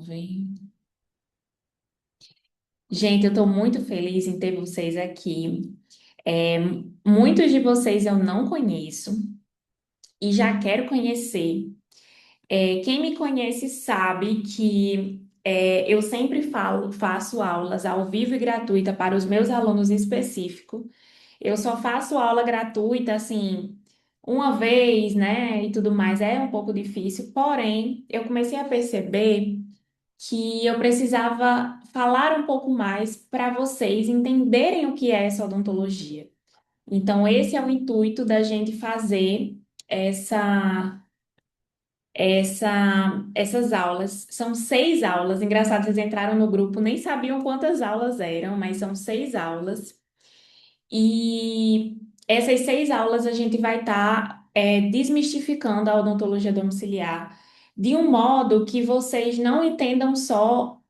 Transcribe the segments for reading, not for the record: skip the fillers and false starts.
Vem. Gente, eu estou muito feliz em ter vocês aqui. É, Muitos de vocês eu não conheço e já quero conhecer. Quem me conhece sabe que eu sempre faço aulas ao vivo e gratuita para os meus alunos específicos. Eu só faço aula gratuita, assim, uma vez, né, e tudo mais. É um pouco difícil, porém, eu comecei a perceber que eu precisava falar um pouco mais para vocês entenderem o que é essa odontologia. Então, esse é o intuito da gente fazer essa, essas aulas. São 6 aulas. Engraçado, vocês entraram no grupo, nem sabiam quantas aulas eram, mas são 6 aulas. E essas 6 aulas a gente vai estar desmistificando a odontologia domiciliar de um modo que vocês não entendam só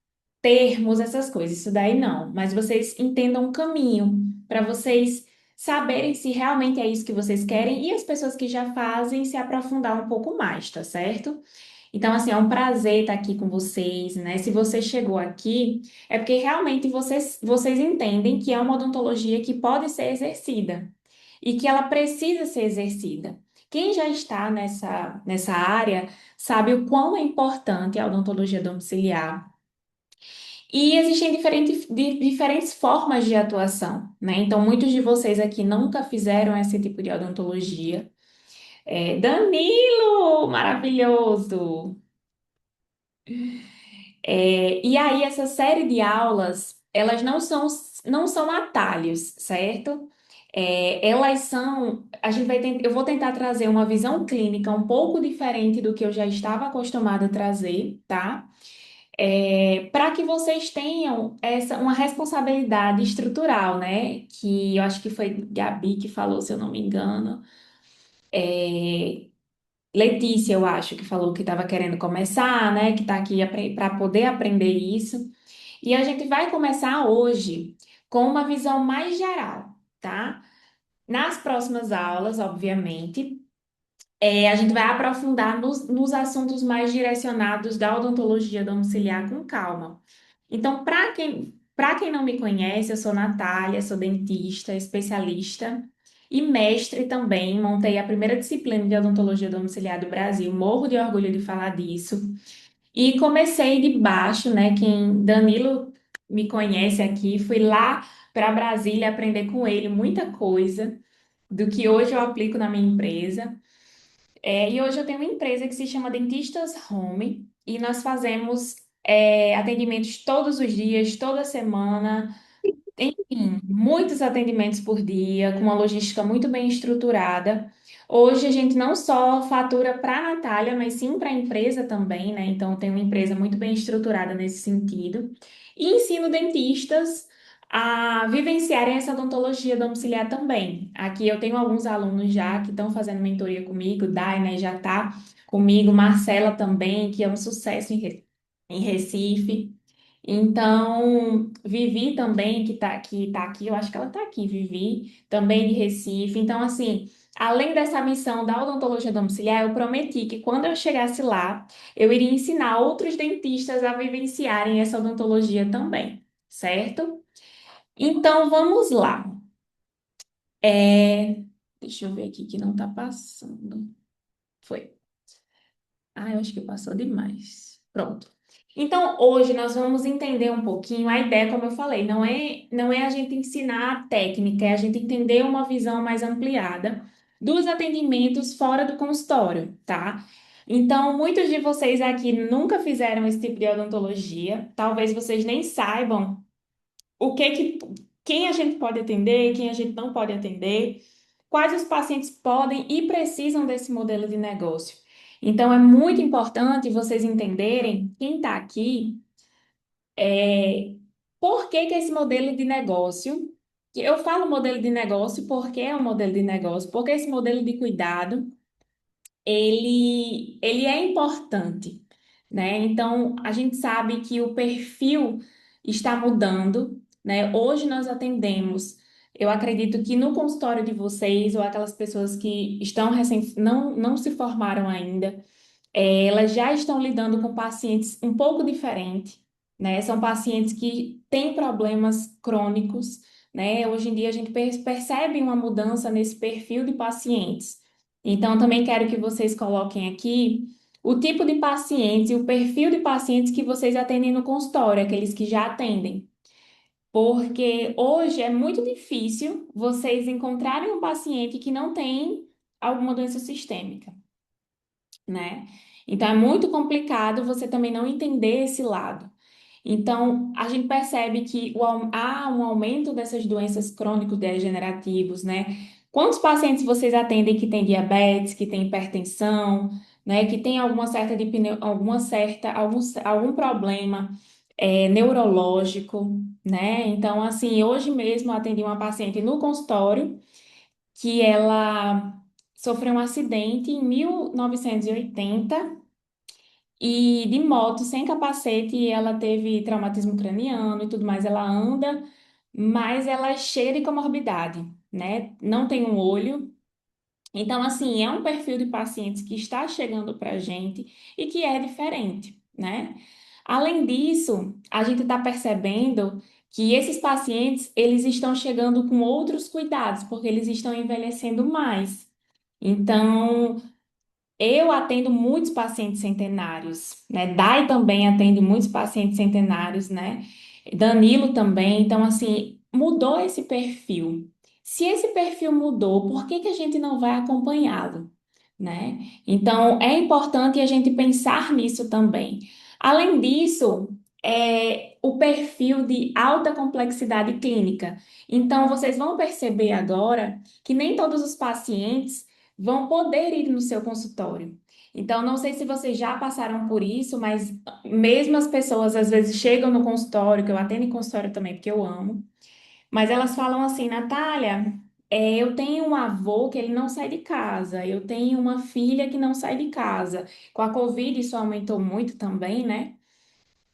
termos, essas coisas, isso daí não, mas vocês entendam o caminho para vocês saberem se realmente é isso que vocês querem e as pessoas que já fazem se aprofundar um pouco mais, tá certo? Então, assim, é um prazer estar aqui com vocês, né? Se você chegou aqui, é porque realmente vocês entendem que é uma odontologia que pode ser exercida e que ela precisa ser exercida. Quem já está nessa área sabe o quão é importante a odontologia domiciliar. E existem diferentes formas de atuação, né? Então, muitos de vocês aqui nunca fizeram esse tipo de odontologia. Danilo, maravilhoso! E aí, essa série de aulas, elas não são atalhos, certo? Elas são, eu vou tentar trazer uma visão clínica um pouco diferente do que eu já estava acostumada a trazer, tá? Para que vocês tenham uma responsabilidade estrutural, né? Que eu acho que foi Gabi que falou, se eu não me engano. Letícia, eu acho, que falou que estava querendo começar, né? Que está aqui para poder aprender isso. E a gente vai começar hoje com uma visão mais geral, tá? Nas próximas aulas, obviamente, a gente vai aprofundar nos assuntos mais direcionados da odontologia domiciliar com calma. Então, para quem não me conhece, eu sou Natália, sou dentista, especialista e mestre também. Montei a primeira disciplina de odontologia domiciliar do Brasil, morro de orgulho de falar disso. E comecei de baixo, né? Quem Danilo me conhece aqui, fui lá para Brasília aprender com ele muita coisa do que hoje eu aplico na minha empresa. E hoje eu tenho uma empresa que se chama Dentistas Home e nós fazemos atendimentos todos os dias, toda semana, enfim, muitos atendimentos por dia, com uma logística muito bem estruturada. Hoje a gente não só fatura para a Natália, mas sim para a empresa também, né? Então tem uma empresa muito bem estruturada nesse sentido. E ensino dentistas a vivenciarem essa odontologia domiciliar também. Aqui eu tenho alguns alunos já que estão fazendo mentoria comigo, Dai, né, já está comigo, Marcela também, que é um sucesso em Recife. Então, Vivi também, que tá aqui, eu acho que ela tá aqui, Vivi, também de Recife. Então, assim, além dessa missão da odontologia domiciliar, eu prometi que quando eu chegasse lá, eu iria ensinar outros dentistas a vivenciarem essa odontologia também, certo? Então, vamos lá. É, Deixa eu ver aqui que não tá passando. Foi. Ah, eu acho que passou demais. Pronto. Então, hoje nós vamos entender um pouquinho a ideia, como eu falei, não é a gente ensinar a técnica, é a gente entender uma visão mais ampliada dos atendimentos fora do consultório, tá? Então, muitos de vocês aqui nunca fizeram esse tipo de odontologia, talvez vocês nem saibam o que que quem a gente pode atender, quem a gente não pode atender, quais os pacientes podem e precisam desse modelo de negócio. Então, é muito importante vocês entenderem, quem está aqui, por que que esse modelo de negócio, que eu falo modelo de negócio porque é um modelo de negócio, porque esse modelo de cuidado, ele é importante, né? Então, a gente sabe que o perfil está mudando, né? Hoje nós atendemos, eu acredito que no consultório de vocês, ou aquelas pessoas que estão não se formaram ainda, Elas já estão lidando com pacientes um pouco diferentes, né? São pacientes que têm problemas crônicos, né? Hoje em dia a gente percebe uma mudança nesse perfil de pacientes. Então, também quero que vocês coloquem aqui o tipo de pacientes e o perfil de pacientes que vocês atendem no consultório, aqueles que já atendem. Porque hoje é muito difícil vocês encontrarem um paciente que não tem alguma doença sistêmica, né? Então é muito complicado você também não entender esse lado. Então, a gente percebe que há um aumento dessas doenças crônico-degenerativos, né? Quantos pacientes vocês atendem que têm diabetes, que têm hipertensão, né? Que tem alguma certa, algum problema neurológico, né? Então, assim, hoje mesmo eu atendi uma paciente no consultório que ela sofreu um acidente em 1980 e de moto, sem capacete, e ela teve traumatismo craniano e tudo mais. Ela anda, mas ela é cheia de comorbidade, né? Não tem um olho. Então, assim, é um perfil de pacientes que está chegando para a gente e que é diferente, né? Além disso, a gente está percebendo que esses pacientes, eles estão chegando com outros cuidados, porque eles estão envelhecendo mais. Então, eu atendo muitos pacientes centenários, né? Dai também atende muitos pacientes centenários, né? Danilo também. Então, assim, mudou esse perfil. Se esse perfil mudou, por que que a gente não vai acompanhá-lo, né? Então, é importante a gente pensar nisso também. Além disso, o perfil de alta complexidade clínica. Então, vocês vão perceber agora que nem todos os pacientes vão poder ir no seu consultório. Então, não sei se vocês já passaram por isso, mas mesmo as pessoas às vezes chegam no consultório, que eu atendo em consultório também, porque eu amo, mas elas falam assim, Natália, eu tenho um avô que ele não sai de casa, eu tenho uma filha que não sai de casa. Com a Covid isso aumentou muito também, né?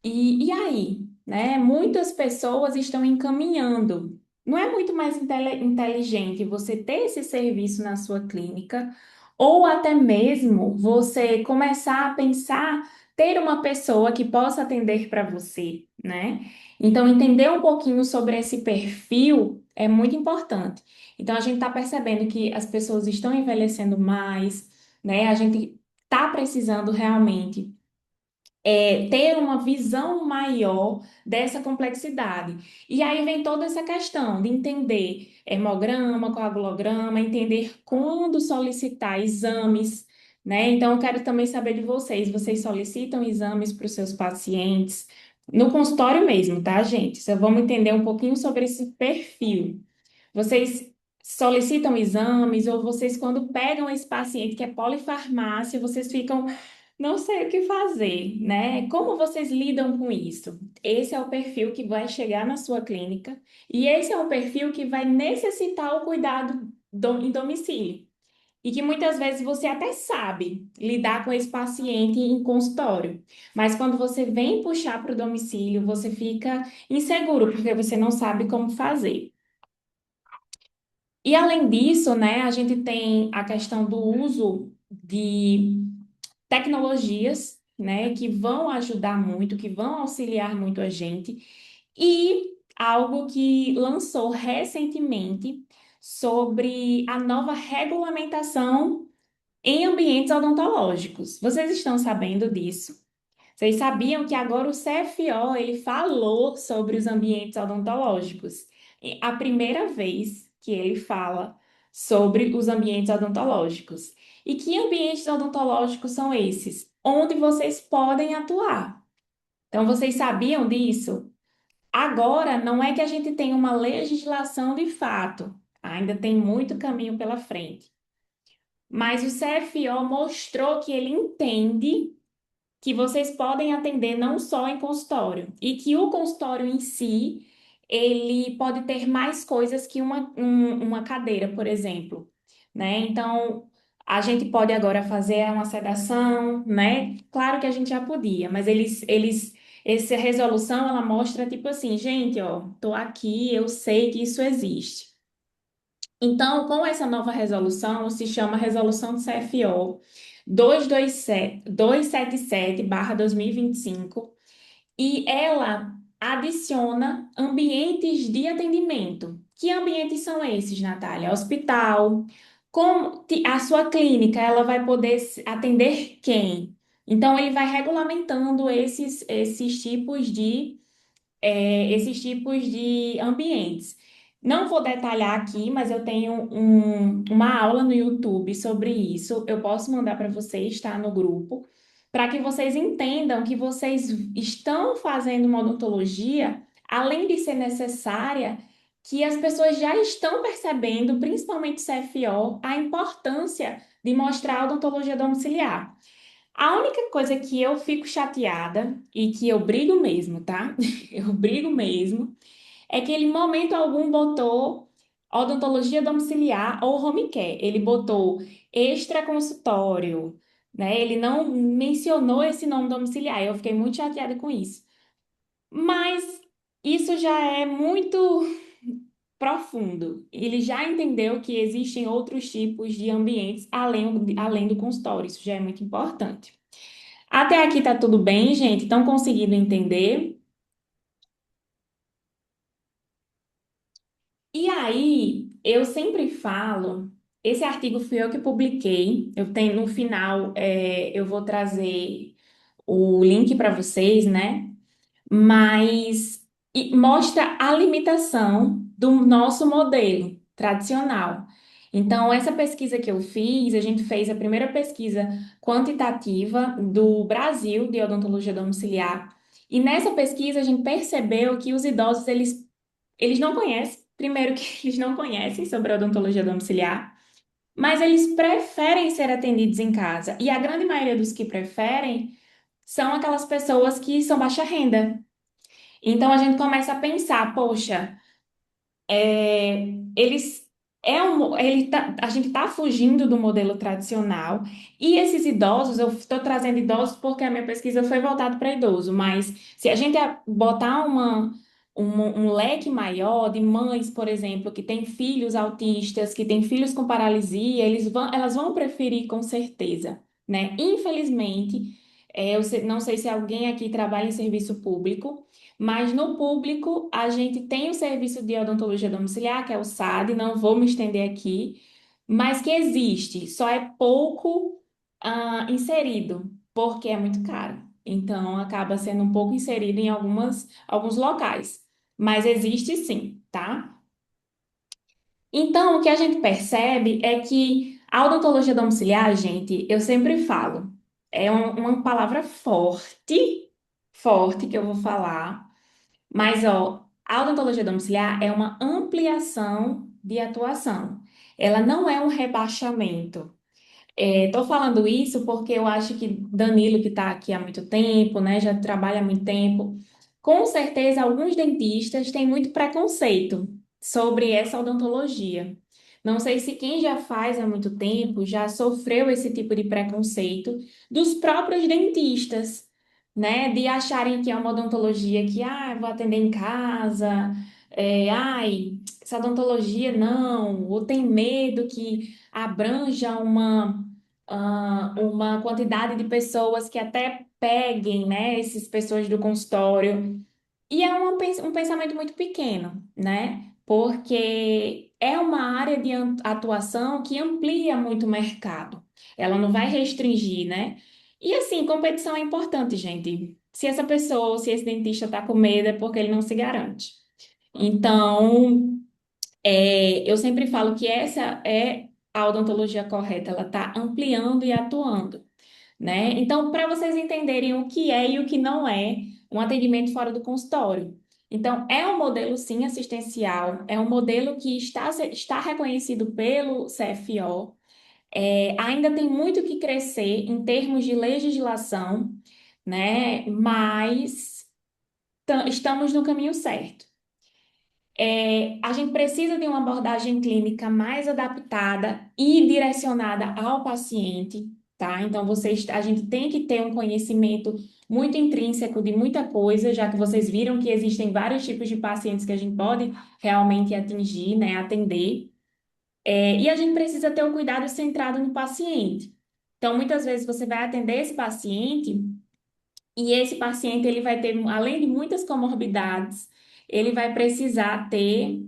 E aí, né? Muitas pessoas estão encaminhando. Não é muito mais inteligente você ter esse serviço na sua clínica, ou até mesmo você começar a pensar ter uma pessoa que possa atender para você, né? Então, entender um pouquinho sobre esse perfil é muito importante. Então, a gente está percebendo que as pessoas estão envelhecendo mais, né? A gente está precisando realmente ter uma visão maior dessa complexidade. E aí vem toda essa questão de entender hemograma, coagulograma, entender quando solicitar exames, né? Então, eu quero também saber de vocês. Vocês solicitam exames para os seus pacientes? No consultório mesmo, tá, gente? Só vamos entender um pouquinho sobre esse perfil. Vocês solicitam exames ou vocês, quando pegam esse paciente que é polifarmácia, vocês ficam, não sei o que fazer, né? Como vocês lidam com isso? Esse é o perfil que vai chegar na sua clínica e esse é o perfil que vai necessitar o cuidado em domicílio. E que muitas vezes você até sabe lidar com esse paciente em consultório, mas quando você vem puxar para o domicílio, você fica inseguro, porque você não sabe como fazer. E além disso, né, a gente tem a questão do uso de tecnologias, né, que vão ajudar muito, que vão auxiliar muito a gente, e algo que lançou recentemente sobre a nova regulamentação em ambientes odontológicos. Vocês estão sabendo disso? Vocês sabiam que agora o CFO ele falou sobre os ambientes odontológicos? É a primeira vez que ele fala sobre os ambientes odontológicos. E que ambientes odontológicos são esses? Onde vocês podem atuar. Então, vocês sabiam disso? Agora, não é que a gente tem uma legislação de fato, ainda tem muito caminho pela frente. Mas o CFO mostrou que ele entende que vocês podem atender não só em consultório, e que o consultório em si, ele pode ter mais coisas que uma cadeira, por exemplo, né? Então, a gente pode agora fazer uma sedação, né? Claro que a gente já podia, mas essa resolução, ela mostra, tipo assim, gente, ó, tô aqui, eu sei que isso existe. Então, com essa nova resolução, se chama Resolução do CFO, 277/2025 e ela adiciona ambientes de atendimento. Que ambientes são esses, Natália? Hospital, a sua clínica, ela vai poder atender quem? Então, ele vai regulamentando esses tipos de ambientes. Não vou detalhar aqui, mas eu tenho uma aula no YouTube sobre isso. Eu posso mandar para vocês, tá? No grupo, para que vocês entendam que vocês estão fazendo uma odontologia, além de ser necessária, que as pessoas já estão percebendo, principalmente CFO, a importância de mostrar a odontologia domiciliar. A única coisa que eu fico chateada e que eu brigo mesmo, tá? Eu brigo mesmo, é que ele, em momento algum, botou odontologia domiciliar ou home care. Ele botou extra consultório, né? Ele não mencionou esse nome domiciliar. Eu fiquei muito chateada com isso. Mas isso já é muito profundo. Ele já entendeu que existem outros tipos de ambientes além do consultório. Isso já é muito importante. Até aqui tá tudo bem, gente? Estão conseguindo entender? E aí, eu sempre falo, esse artigo fui eu que publiquei. Eu tenho no final, eu vou trazer o link para vocês, né? Mas mostra a limitação do nosso modelo tradicional. Então, essa pesquisa que eu fiz, a gente fez a primeira pesquisa quantitativa do Brasil de odontologia domiciliar. E nessa pesquisa, a gente percebeu que os idosos, eles não conhecem, primeiro que eles não conhecem sobre a odontologia domiciliar, mas eles preferem ser atendidos em casa. E a grande maioria dos que preferem são aquelas pessoas que são baixa renda. Então a gente começa a pensar, poxa, eles a gente está fugindo do modelo tradicional e esses idosos, eu estou trazendo idosos porque a minha pesquisa foi voltada para idoso, mas se a gente botar um leque maior de mães, por exemplo, que têm filhos autistas, que têm filhos com paralisia, elas vão preferir com certeza, né? Infelizmente, não sei se alguém aqui trabalha em serviço público. Mas no público, a gente tem o serviço de odontologia domiciliar, que é o SAD, não vou me estender aqui, mas que existe, só é pouco inserido, porque é muito caro. Então, acaba sendo um pouco inserido em alguns locais. Mas existe sim, tá? Então, o que a gente percebe é que a odontologia domiciliar, gente, eu sempre falo, é uma palavra forte, forte que eu vou falar. Mas, ó, a odontologia domiciliar é uma ampliação de atuação. Ela não é um rebaixamento. Estou falando isso porque eu acho que Danilo, que está aqui há muito tempo, né, já trabalha há muito tempo, com certeza alguns dentistas têm muito preconceito sobre essa odontologia. Não sei se quem já faz há muito tempo já sofreu esse tipo de preconceito dos próprios dentistas, né, de acharem que é uma odontologia que, eu vou atender em casa, essa odontologia não, ou tem medo que abranja uma quantidade de pessoas que até peguem, né, essas pessoas do consultório. E é um pensamento muito pequeno, né? Porque é uma área de atuação que amplia muito o mercado. Ela não vai restringir, né? E assim, competição é importante, gente. Se essa pessoa, se esse dentista está com medo, é porque ele não se garante. Então, eu sempre falo que essa é a odontologia correta, ela está ampliando e atuando, né? Então, para vocês entenderem o que é e o que não é um atendimento fora do consultório. Então, é um modelo, sim, assistencial, é um modelo que está reconhecido pelo CFO, ainda tem muito que crescer em termos de legislação, né? Mas estamos no caminho certo. A gente precisa de uma abordagem clínica mais adaptada e direcionada ao paciente, tá? Então, a gente tem que ter um conhecimento muito intrínseco de muita coisa, já que vocês viram que existem vários tipos de pacientes que a gente pode realmente atingir, né, atender. E a gente precisa ter o cuidado centrado no paciente. Então, muitas vezes você vai atender esse paciente e esse paciente ele vai ter, além de muitas comorbidades, ele vai precisar ter,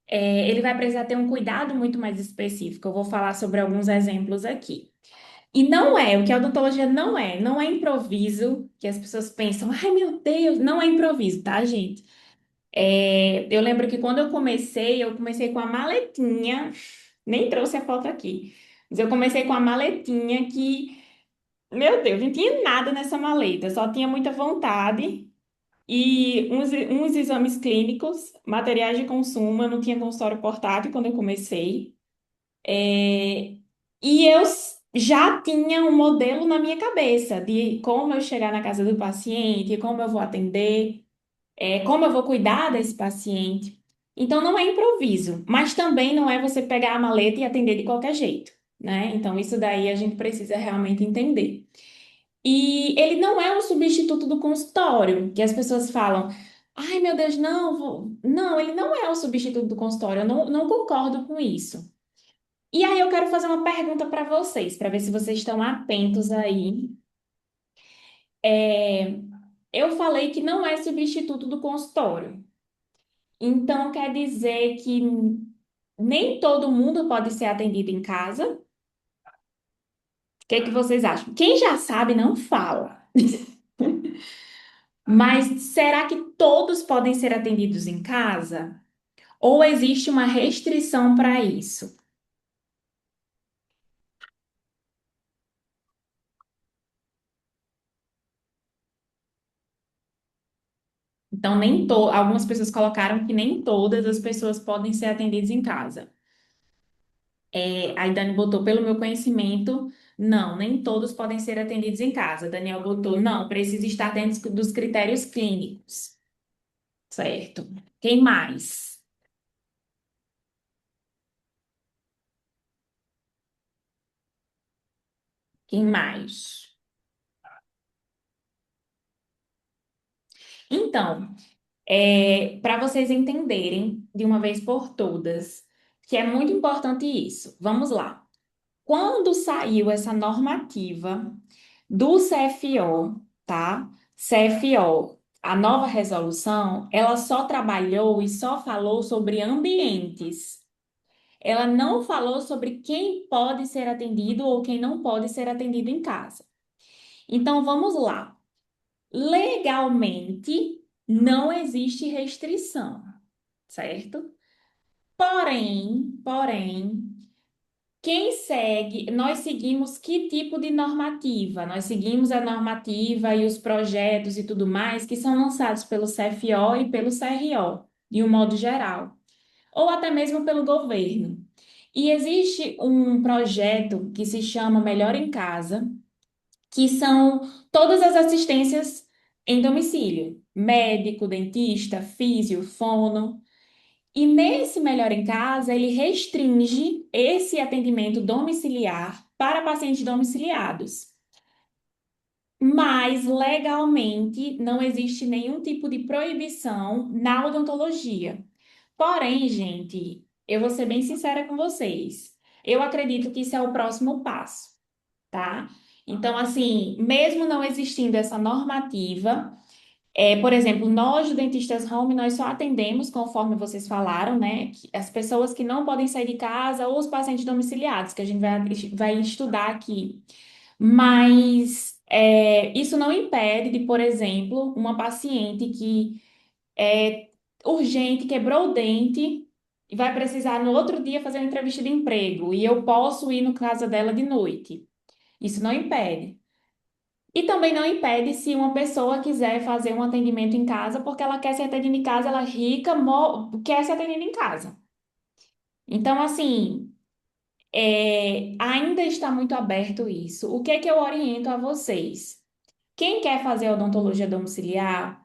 ele vai precisar ter um cuidado muito mais específico. Eu vou falar sobre alguns exemplos aqui. E não é, o que a odontologia não é improviso, que as pessoas pensam, ai meu Deus, não é improviso, tá, gente? Eu lembro que quando eu comecei com a maletinha, nem trouxe a foto aqui, mas eu comecei com a maletinha que, meu Deus, não tinha nada nessa maleta, só tinha muita vontade e uns exames clínicos, materiais de consumo, eu não tinha consultório portátil quando eu comecei. É, e já tinha um modelo na minha cabeça de como eu chegar na casa do paciente, como eu vou atender, como eu vou cuidar desse paciente. Então, não é improviso, mas também não é você pegar a maleta e atender de qualquer jeito, né? Então, isso daí a gente precisa realmente entender. E ele não é um substituto do consultório, que as pessoas falam, ai meu Deus, não, não, ele não é o substituto do consultório, eu não concordo com isso. E aí eu quero fazer uma pergunta para vocês, para ver se vocês estão atentos aí. É, eu falei que não é substituto do consultório. Então quer dizer que nem todo mundo pode ser atendido em casa? O que é que vocês acham? Quem já sabe não fala. Mas será que todos podem ser atendidos em casa? Ou existe uma restrição para isso? Então, algumas pessoas colocaram que nem todas as pessoas podem ser atendidas em casa. Aí Dani botou, pelo meu conhecimento, não, nem todos podem ser atendidos em casa. Daniel botou, não, precisa estar dentro dos critérios clínicos. Certo. Quem mais? Quem mais? Então, para vocês entenderem de uma vez por todas, que é muito importante isso. Vamos lá. Quando saiu essa normativa do CFO, tá? CFO, a nova resolução, ela só trabalhou e só falou sobre ambientes. Ela não falou sobre quem pode ser atendido ou quem não pode ser atendido em casa. Então vamos lá. Legalmente, não existe restrição, certo? Porém, quem segue, nós seguimos que tipo de normativa? Nós seguimos a normativa e os projetos e tudo mais que são lançados pelo CFO e pelo CRO, de um modo geral, ou até mesmo pelo governo. E existe um projeto que se chama Melhor em Casa, que são todas as assistências em domicílio, médico, dentista, físio, fono. E nesse Melhor em Casa, ele restringe esse atendimento domiciliar para pacientes domiciliados. Mas legalmente não existe nenhum tipo de proibição na odontologia. Porém, gente, eu vou ser bem sincera com vocês. Eu acredito que isso é o próximo passo, tá? Então, assim, mesmo não existindo essa normativa, por exemplo, nós do Dentistas Home, nós só atendemos, conforme vocês falaram, né? As pessoas que não podem sair de casa ou os pacientes domiciliados, que a gente vai estudar aqui. Mas isso não impede de, por exemplo, uma paciente que é urgente, quebrou o dente e vai precisar no outro dia fazer uma entrevista de emprego e eu posso ir no casa dela de noite. Isso não impede. E também não impede se uma pessoa quiser fazer um atendimento em casa, porque ela quer ser atendida em casa, ela é rica, quer ser atendida em casa. Então, assim, ainda está muito aberto isso. O que é que eu oriento a vocês? Quem quer fazer odontologia domiciliar,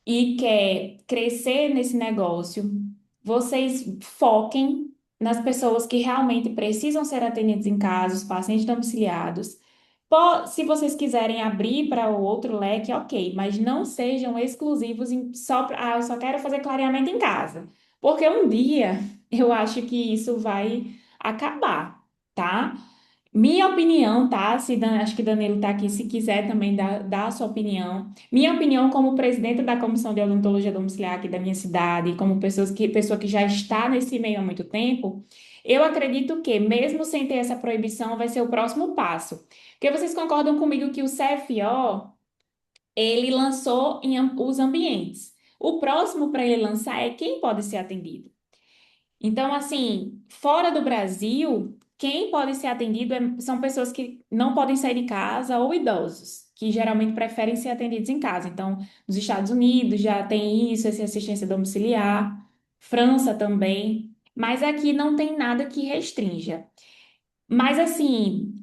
e quer crescer nesse negócio, vocês foquem nas pessoas que realmente precisam ser atendidas em casa, os pacientes domiciliados. Se vocês quiserem abrir para o outro leque, ok, mas não sejam exclusivos eu só quero fazer clareamento em casa. Porque um dia eu acho que isso vai acabar, tá? Minha opinião, tá? Acho que Danilo tá aqui, se quiser também dar a sua opinião. Minha opinião como presidente da Comissão de Odontologia Domiciliar aqui da minha cidade, como pessoa que já está nesse meio há muito tempo, eu acredito que, mesmo sem ter essa proibição, vai ser o próximo passo. Porque vocês concordam comigo que o CFO, ele lançou os ambientes. O próximo para ele lançar é quem pode ser atendido. Então, assim, fora do Brasil, quem pode ser atendido são pessoas que não podem sair de casa ou idosos, que geralmente preferem ser atendidos em casa. Então, nos Estados Unidos já tem isso, essa assistência domiciliar, França também, mas aqui não tem nada que restrinja. Mas, assim,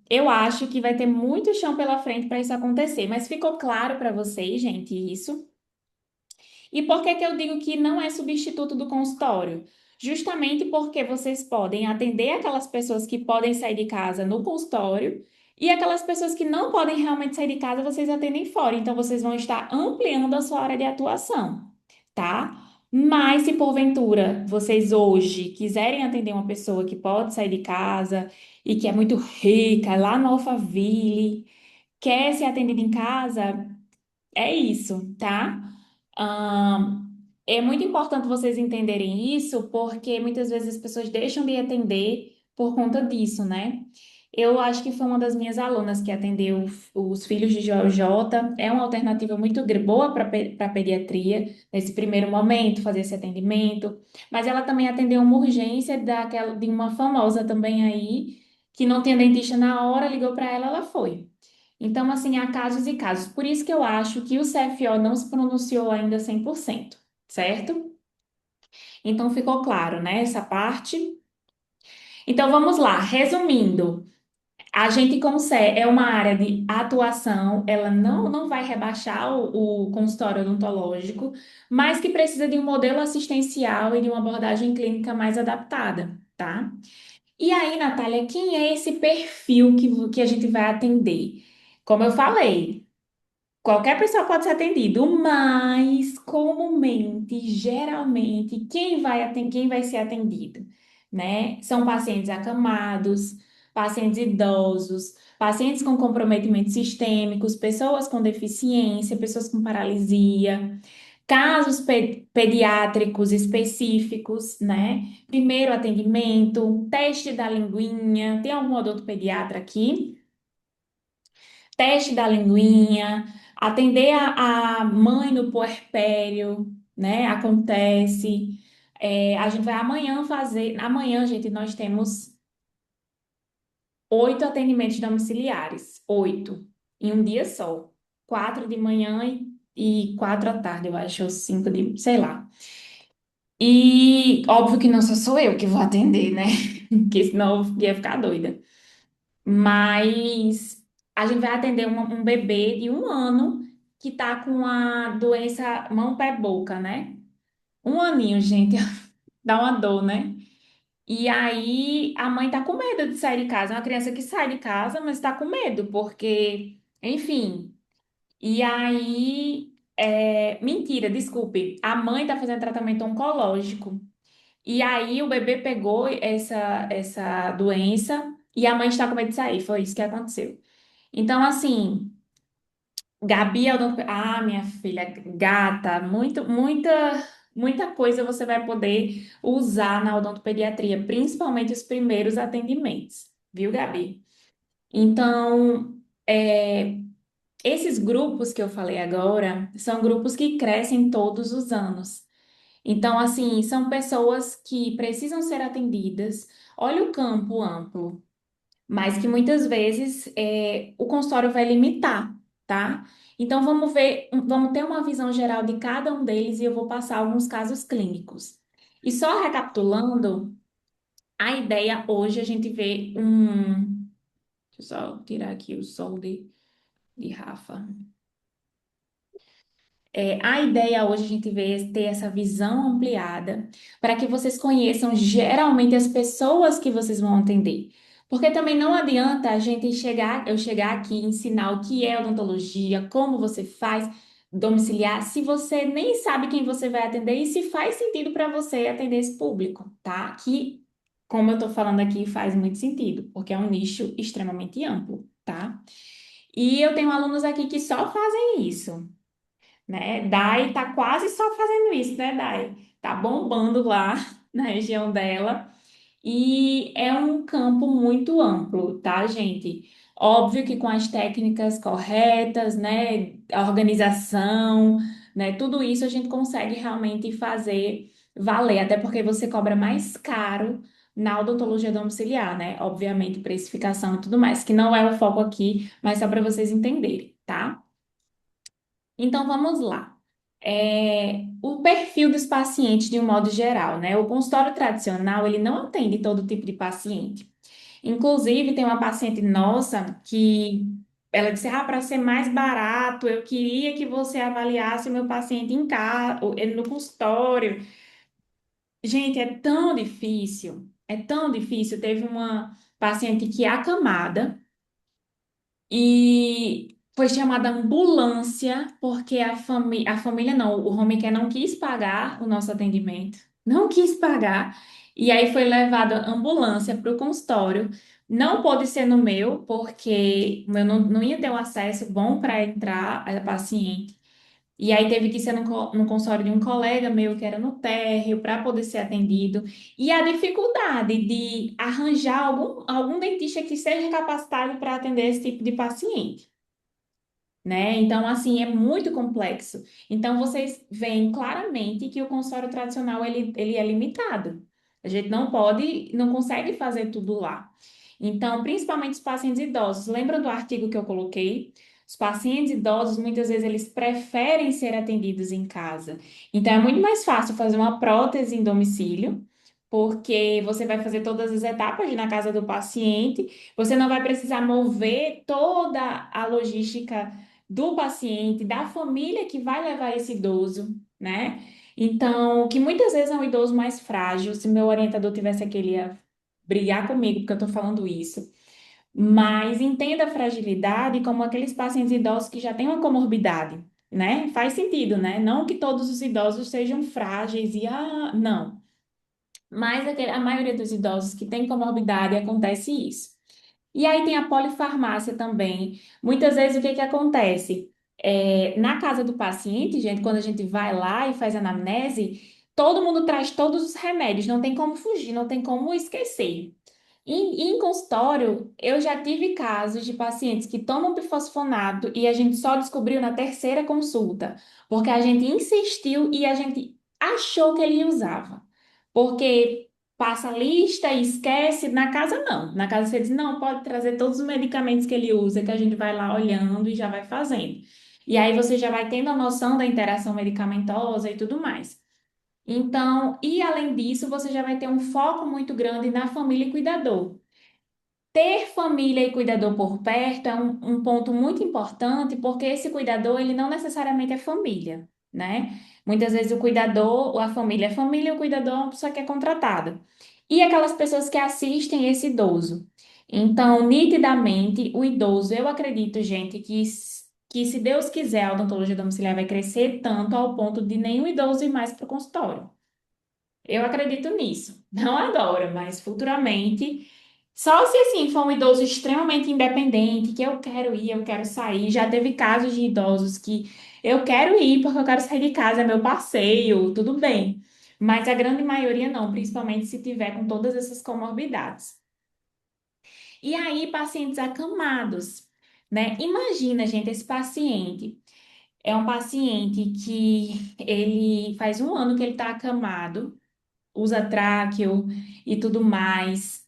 eu acho que vai ter muito chão pela frente para isso acontecer. Mas ficou claro para vocês, gente, isso? E por que que eu digo que não é substituto do consultório? Justamente porque vocês podem atender aquelas pessoas que podem sair de casa no consultório e aquelas pessoas que não podem realmente sair de casa, vocês atendem fora. Então, vocês vão estar ampliando a sua área de atuação, tá? Mas se porventura vocês hoje quiserem atender uma pessoa que pode sair de casa e que é muito rica, lá no Alphaville, quer ser atendida em casa, é isso, tá? Ahn, É muito importante vocês entenderem isso, porque muitas vezes as pessoas deixam de atender por conta disso, né? Eu acho que foi uma das minhas alunas que atendeu os filhos de Joel J. É uma alternativa muito boa para pediatria, nesse primeiro momento, fazer esse atendimento. Mas ela também atendeu uma urgência de uma famosa também aí, que não tinha dentista na hora, ligou para ela, ela foi. Então, assim, há casos e casos. Por isso que eu acho que o CFO não se pronunciou ainda 100%, certo? Então, ficou claro, né, essa parte. Então, vamos lá. Resumindo, a gente consegue, é uma área de atuação, ela não vai rebaixar o consultório odontológico, mas que precisa de um modelo assistencial e de uma abordagem clínica mais adaptada, tá? E aí, Natália, quem é esse perfil que a gente vai atender? Como eu falei, qualquer pessoa pode ser atendido, mas comumente, geralmente, quem vai ser atendido, né? São pacientes acamados, pacientes idosos, pacientes com comprometimento sistêmicos, pessoas com deficiência, pessoas com paralisia, casos pediátricos específicos, né? Primeiro atendimento, teste da linguinha. Tem algum odonto-pediatra aqui? Teste da linguinha, atender a mãe no puerpério, né? Acontece. A gente vai amanhã fazer. Amanhã, gente, nós temos 8 atendimentos domiciliares. 8. Em um dia só. 4 de manhã e 4 à tarde, eu acho, ou 5 sei lá. E óbvio que não sou eu que vou atender, né? Porque senão eu ia ficar doida. Mas a gente vai atender um bebê de 1 ano que tá com a doença mão, pé, boca, né? 1 aninho, gente, dá uma dor, né? E aí a mãe tá com medo de sair de casa. É uma criança que sai de casa, mas tá com medo, porque, enfim. E aí, mentira, desculpe. A mãe tá fazendo tratamento oncológico. E aí o bebê pegou essa doença e a mãe está com medo de sair. Foi isso que aconteceu. Então, assim, Gabi, minha filha, gata, muita coisa você vai poder usar na odontopediatria, principalmente os primeiros atendimentos, viu, Gabi? Então, esses grupos que eu falei agora são grupos que crescem todos os anos. Então, assim, são pessoas que precisam ser atendidas. Olha o campo amplo, mas que muitas vezes o consultório vai limitar, tá? Então vamos ver, vamos ter uma visão geral de cada um deles e eu vou passar alguns casos clínicos. E só recapitulando, a ideia hoje a gente vê um. Deixa eu só tirar aqui o som de Rafa. A ideia hoje a gente vê é ter essa visão ampliada para que vocês conheçam geralmente as pessoas que vocês vão atender. Porque também não adianta eu chegar aqui e ensinar o que é odontologia, como você faz domiciliar, se você nem sabe quem você vai atender e se faz sentido para você atender esse público, tá? Que como eu estou falando aqui, faz muito sentido, porque é um nicho extremamente amplo, tá? E eu tenho alunos aqui que só fazem isso, né? Dai tá quase só fazendo isso, né, Dai? Tá bombando lá na região dela. E é um campo muito amplo, tá, gente? Óbvio que com as técnicas corretas, né, a organização, né, tudo isso a gente consegue realmente fazer valer, até porque você cobra mais caro na odontologia domiciliar, né? Obviamente, precificação e tudo mais, que não é o foco aqui, mas só para vocês entenderem, tá? Então vamos lá. O perfil dos pacientes de um modo geral, né? O consultório tradicional, ele não atende todo tipo de paciente. Inclusive, tem uma paciente nossa que ela disse: Ah, para ser mais barato, eu queria que você avaliasse o meu paciente em casa, ele no consultório. Gente, é tão difícil, é tão difícil. Teve uma paciente que é acamada e foi chamada ambulância porque a família não, o home care não quis pagar o nosso atendimento, não quis pagar. E aí foi levada ambulância para o consultório. Não pôde ser no meu, porque eu não ia ter um acesso bom para entrar a paciente. E aí teve que ser no consultório de um colega meu que era no térreo para poder ser atendido. E a dificuldade de arranjar algum dentista que seja capacitado para atender esse tipo de paciente, né? Então, assim, é muito complexo. Então, vocês veem claramente que o consultório tradicional, ele é limitado. A gente não consegue fazer tudo lá. Então, principalmente os pacientes idosos. Lembra do artigo que eu coloquei? Os pacientes idosos, muitas vezes, eles preferem ser atendidos em casa. Então, é muito mais fácil fazer uma prótese em domicílio, porque você vai fazer todas as etapas na casa do paciente, você não vai precisar mover toda a logística do paciente, da família que vai levar esse idoso, né? Então, que muitas vezes é um idoso mais frágil. Se meu orientador tivesse aqui, ele ia brigar comigo, porque eu tô falando isso. Mas entenda a fragilidade como aqueles pacientes idosos que já têm uma comorbidade, né? Faz sentido, né? Não que todos os idosos sejam frágeis e, não. Mas a maioria dos idosos que têm comorbidade acontece isso. E aí tem a polifarmácia também. Muitas vezes o que que acontece? Na casa do paciente, gente, quando a gente vai lá e faz anamnese, todo mundo traz todos os remédios, não tem como fugir, não tem como esquecer. Em consultório, eu já tive casos de pacientes que tomam bifosfonato e a gente só descobriu na terceira consulta, porque a gente insistiu e a gente achou que ele usava. Porque passa a lista e esquece, na casa não. Na casa você diz, não, pode trazer todos os medicamentos que ele usa, que a gente vai lá olhando e já vai fazendo. E aí você já vai tendo a noção da interação medicamentosa e tudo mais. Então, e além disso, você já vai ter um foco muito grande na família e cuidador. Ter família e cuidador por perto é um ponto muito importante, porque esse cuidador, ele não necessariamente é família, né? Muitas vezes o cuidador, a família, o cuidador é uma pessoa que é contratada. E aquelas pessoas que assistem esse idoso. Então, nitidamente, o idoso, eu acredito, gente, que se Deus quiser, a odontologia domiciliar vai crescer tanto ao ponto de nenhum idoso ir mais para o consultório. Eu acredito nisso. Não agora, mas futuramente. Só se assim for um idoso extremamente independente, que eu quero ir, eu quero sair. Já teve casos de idosos que eu quero ir porque eu quero sair de casa, é meu passeio, tudo bem. Mas a grande maioria não, principalmente se tiver com todas essas comorbidades. E aí, pacientes acamados, né? Imagina, gente, esse paciente é um paciente que ele faz um ano que ele está acamado, usa tráqueo e tudo mais,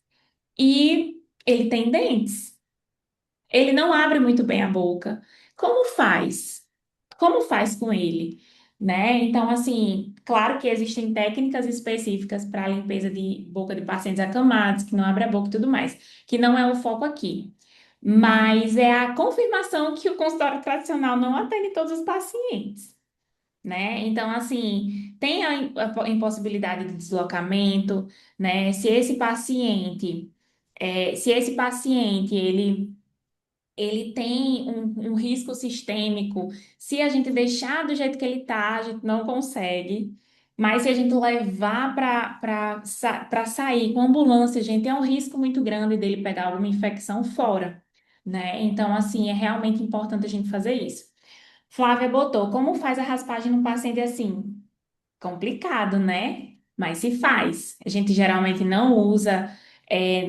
e ele tem dentes. Ele não abre muito bem a boca. Como faz? Como faz com ele? Né? Então, assim, claro que existem técnicas específicas para a limpeza de boca de pacientes acamados, que não abre a boca e tudo mais, que não é o foco aqui. Mas é a confirmação que o consultório tradicional não atende todos os pacientes, né? Então, assim, tem a impossibilidade de deslocamento, né? Se esse paciente ele tem um risco sistêmico. Se a gente deixar do jeito que ele tá, a gente não consegue. Mas se a gente levar para sair com ambulância, gente, é um risco muito grande dele pegar alguma infecção fora, né? Então, assim, é realmente importante a gente fazer isso. Flávia botou, como faz a raspagem no paciente assim? Complicado, né? Mas se faz. A gente geralmente não usa,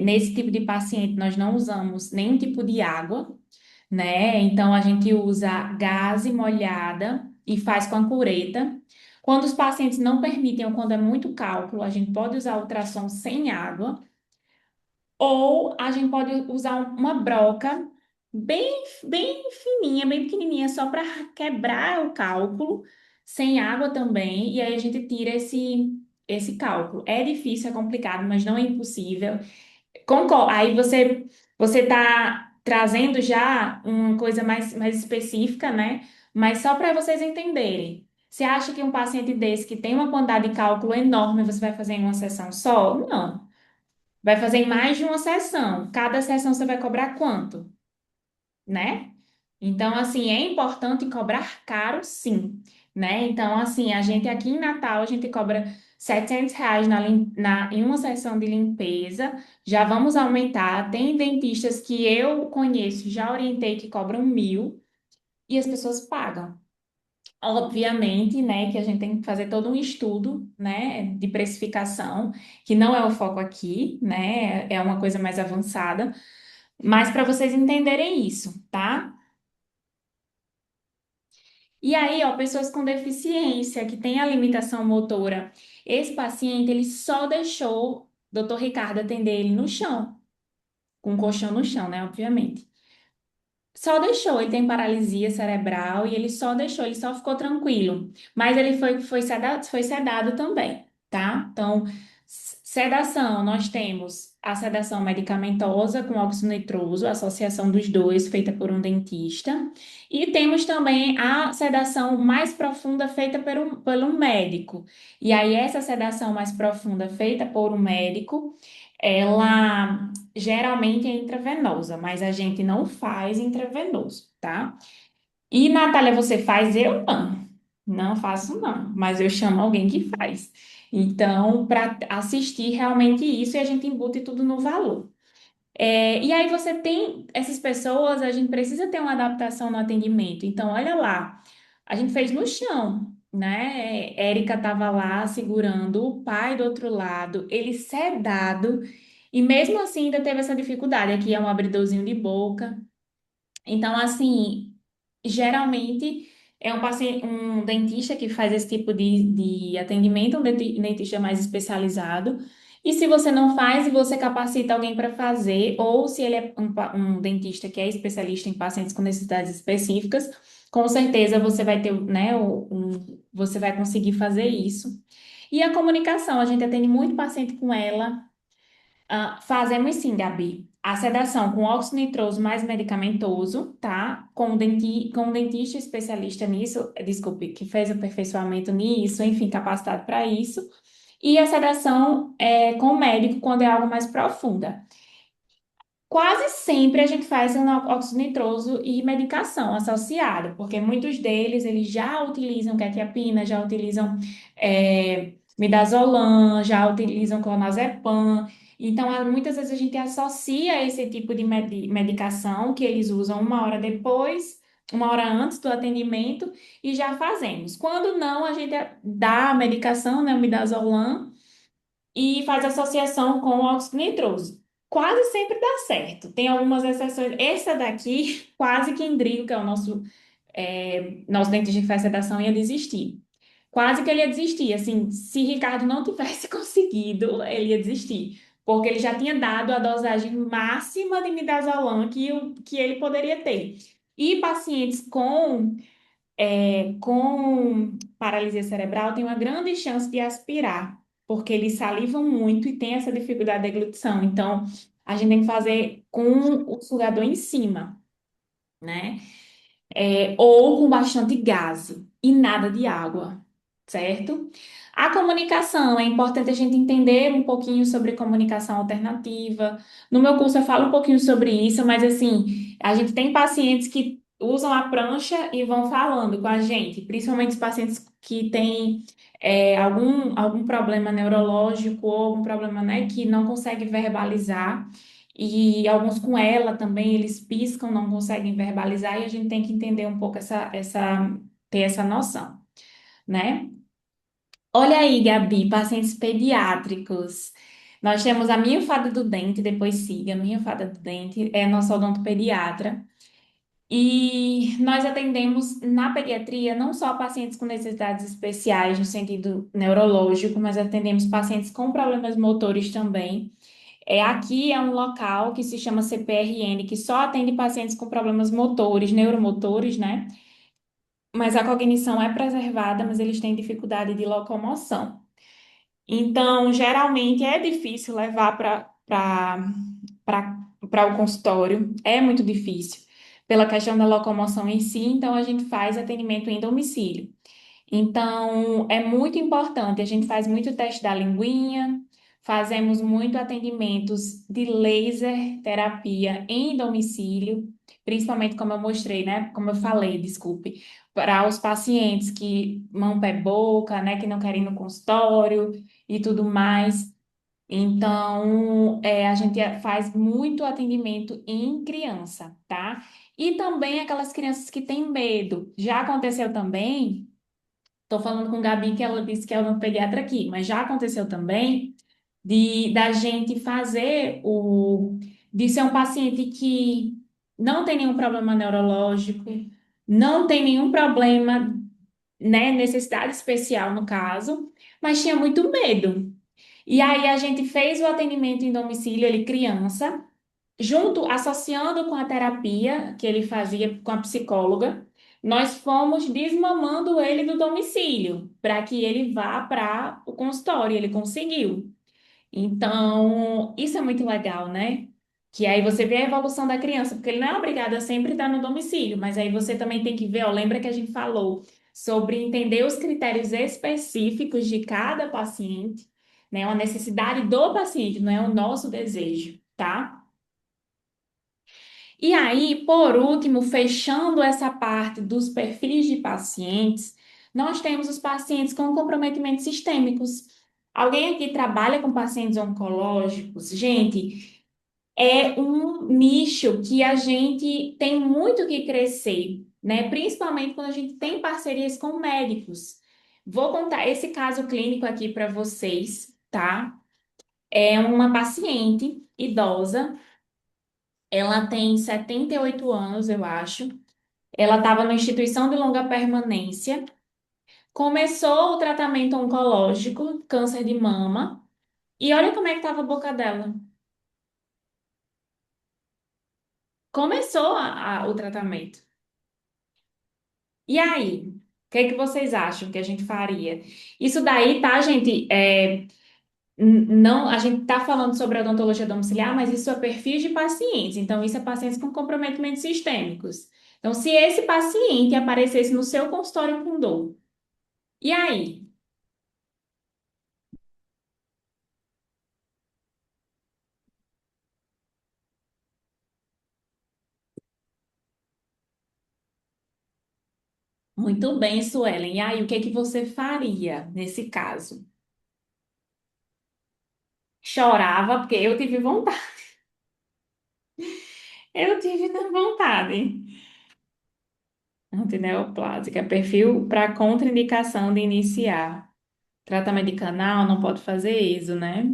nesse tipo de paciente, nós não usamos nenhum tipo de água, né? Então a gente usa gaze molhada e faz com a cureta. Quando os pacientes não permitem ou quando é muito cálculo, a gente pode usar ultrassom sem água. Ou a gente pode usar uma broca bem fininha, bem pequenininha, só para quebrar o cálculo, sem água também, e aí a gente tira esse cálculo. É difícil, é complicado, mas não é impossível. Concordo. Aí você está trazendo já uma coisa mais específica, né? Mas só para vocês entenderem. Você acha que um paciente desse que tem uma quantidade de cálculo enorme, você vai fazer em uma sessão só? Não. Vai fazer em mais de uma sessão. Cada sessão você vai cobrar quanto, né? Então, assim, é importante cobrar caro, sim, né? Então, assim, a gente aqui em Natal, a gente cobra R$ 700 em uma sessão de limpeza. Já vamos aumentar. Tem dentistas que eu conheço, já orientei que cobram 1.000 e as pessoas pagam. Obviamente, né, que a gente tem que fazer todo um estudo, né, de precificação, que não é o foco aqui, né, é uma coisa mais avançada, mas para vocês entenderem isso, tá? E aí, ó, pessoas com deficiência, que têm a limitação motora, esse paciente, ele só deixou o doutor Ricardo atender ele no chão, com o colchão no chão, né, obviamente. Só deixou, ele tem paralisia cerebral e ele só deixou, ele só ficou tranquilo. Mas ele foi sedado também, tá? Então, sedação, nós temos a sedação medicamentosa com óxido nitroso, a associação dos dois, feita por um dentista. E temos também a sedação mais profunda feita por um médico. E aí, essa sedação mais profunda feita por um médico, ela geralmente é intravenosa, mas a gente não faz intravenoso, tá? E, Natália, você faz? Eu não. Não faço, não. Mas eu chamo alguém que faz. Então, para assistir realmente isso, e a gente embute tudo no valor. E aí você tem essas pessoas, a gente precisa ter uma adaptação no atendimento. Então, olha lá, a gente fez no chão, né? Érica estava lá segurando o pai do outro lado, ele sedado, e mesmo assim ainda teve essa dificuldade. Aqui é um abridorzinho de boca. Então, assim, geralmente é um dentista que faz esse tipo de atendimento, um dentista mais especializado. E se você não faz e você capacita alguém para fazer, ou se ele é um dentista que é especialista em pacientes com necessidades específicas, com certeza você vai ter, né, você vai conseguir fazer isso. E a comunicação, a gente atende muito paciente com ela. Fazemos sim, Gabi. A sedação com óxido nitroso mais medicamentoso, tá? Com um dentista especialista nisso, desculpe, que fez aperfeiçoamento nisso, enfim, capacitado para isso. E a sedação com o médico quando é algo mais profunda. Quase sempre a gente faz um óxido nitroso e medicação associada, porque muitos deles eles já utilizam quetiapina, já utilizam midazolam, já utilizam clonazepam. Então, muitas vezes a gente associa esse tipo de medicação que eles usam uma hora depois, uma hora antes do atendimento e já fazemos. Quando não, a gente dá a medicação, né, o midazolam, e faz associação com o óxido nitroso. Quase sempre dá certo. Tem algumas exceções. Essa daqui, quase que Endrigo, que é o nosso dentista que faz sedação, ia desistir. Quase que ele ia desistir. Assim, se Ricardo não tivesse conseguido, ele ia desistir. Porque ele já tinha dado a dosagem máxima de midazolam que ele poderia ter. E pacientes com paralisia cerebral tem uma grande chance de aspirar, porque eles salivam muito e tem essa dificuldade de deglutição. Então, a gente tem que fazer com o sugador em cima, né? Ou com bastante gás e nada de água, certo? A comunicação, é importante a gente entender um pouquinho sobre comunicação alternativa. No meu curso eu falo um pouquinho sobre isso, mas assim, a gente tem pacientes que usam a prancha e vão falando com a gente, principalmente os pacientes que têm algum problema neurológico ou algum problema, né, que não consegue verbalizar. E alguns com ela também, eles piscam, não conseguem verbalizar, e a gente tem que entender um pouco ter essa noção, né? Olha aí, Gabi, pacientes pediátricos. Nós temos a minha fada do dente, depois siga, a minha fada do dente é nossa odontopediatra. E nós atendemos na pediatria não só pacientes com necessidades especiais no sentido neurológico, mas atendemos pacientes com problemas motores também. Aqui é um local que se chama CPRN, que só atende pacientes com problemas motores, neuromotores, né? Mas a cognição é preservada, mas eles têm dificuldade de locomoção. Então, geralmente é difícil levar para o consultório, é muito difícil, pela questão da locomoção em si, então a gente faz atendimento em domicílio. Então, é muito importante, a gente faz muito teste da linguinha, fazemos muito atendimentos de laser terapia em domicílio, principalmente como eu mostrei, né? Como eu falei, desculpe, para os pacientes que mão, pé, boca, né? Que não querem ir no consultório e tudo mais. Então, a gente faz muito atendimento em criança, tá? E também aquelas crianças que têm medo. Já aconteceu também, estou falando com Gabi que ela disse que ela não é pediatra aqui, mas já aconteceu também da gente de ser um paciente que não tem nenhum problema neurológico, não tem nenhum problema, né, necessidade especial no caso, mas tinha muito medo. E aí a gente fez o atendimento em domicílio, ele criança, junto, associando com a terapia que ele fazia com a psicóloga, nós fomos desmamando ele do domicílio, para que ele vá para o consultório, ele conseguiu. Então, isso é muito legal, né? Que aí você vê a evolução da criança, porque ele não é obrigado a sempre estar no domicílio, mas aí você também tem que ver, ó, lembra que a gente falou sobre entender os critérios específicos de cada paciente, né? Uma necessidade do paciente, não é o nosso desejo, tá? E aí, por último, fechando essa parte dos perfis de pacientes, nós temos os pacientes com comprometimentos sistêmicos. Alguém aqui trabalha com pacientes oncológicos? Gente, é um nicho que a gente tem muito que crescer, né? Principalmente quando a gente tem parcerias com médicos. Vou contar esse caso clínico aqui para vocês, tá? É uma paciente idosa, ela tem 78 anos, eu acho. Ela estava numa instituição de longa permanência, começou o tratamento oncológico, câncer de mama, e olha como é que estava a boca dela. Começou o tratamento. E aí? O que é que vocês acham que a gente faria? Isso daí, tá, gente? Não, a gente tá falando sobre a odontologia domiciliar, mas isso é perfil de pacientes. Então, isso é pacientes com comprometimentos sistêmicos. Então, se esse paciente aparecesse no seu consultório com dor, e aí? Muito bem, Suelen. E aí, o que é que você faria nesse caso? Chorava, porque eu tive vontade. Eu tive vontade. Antineoplásica, perfil para contraindicação de iniciar. Tratamento de canal, não pode fazer isso, né?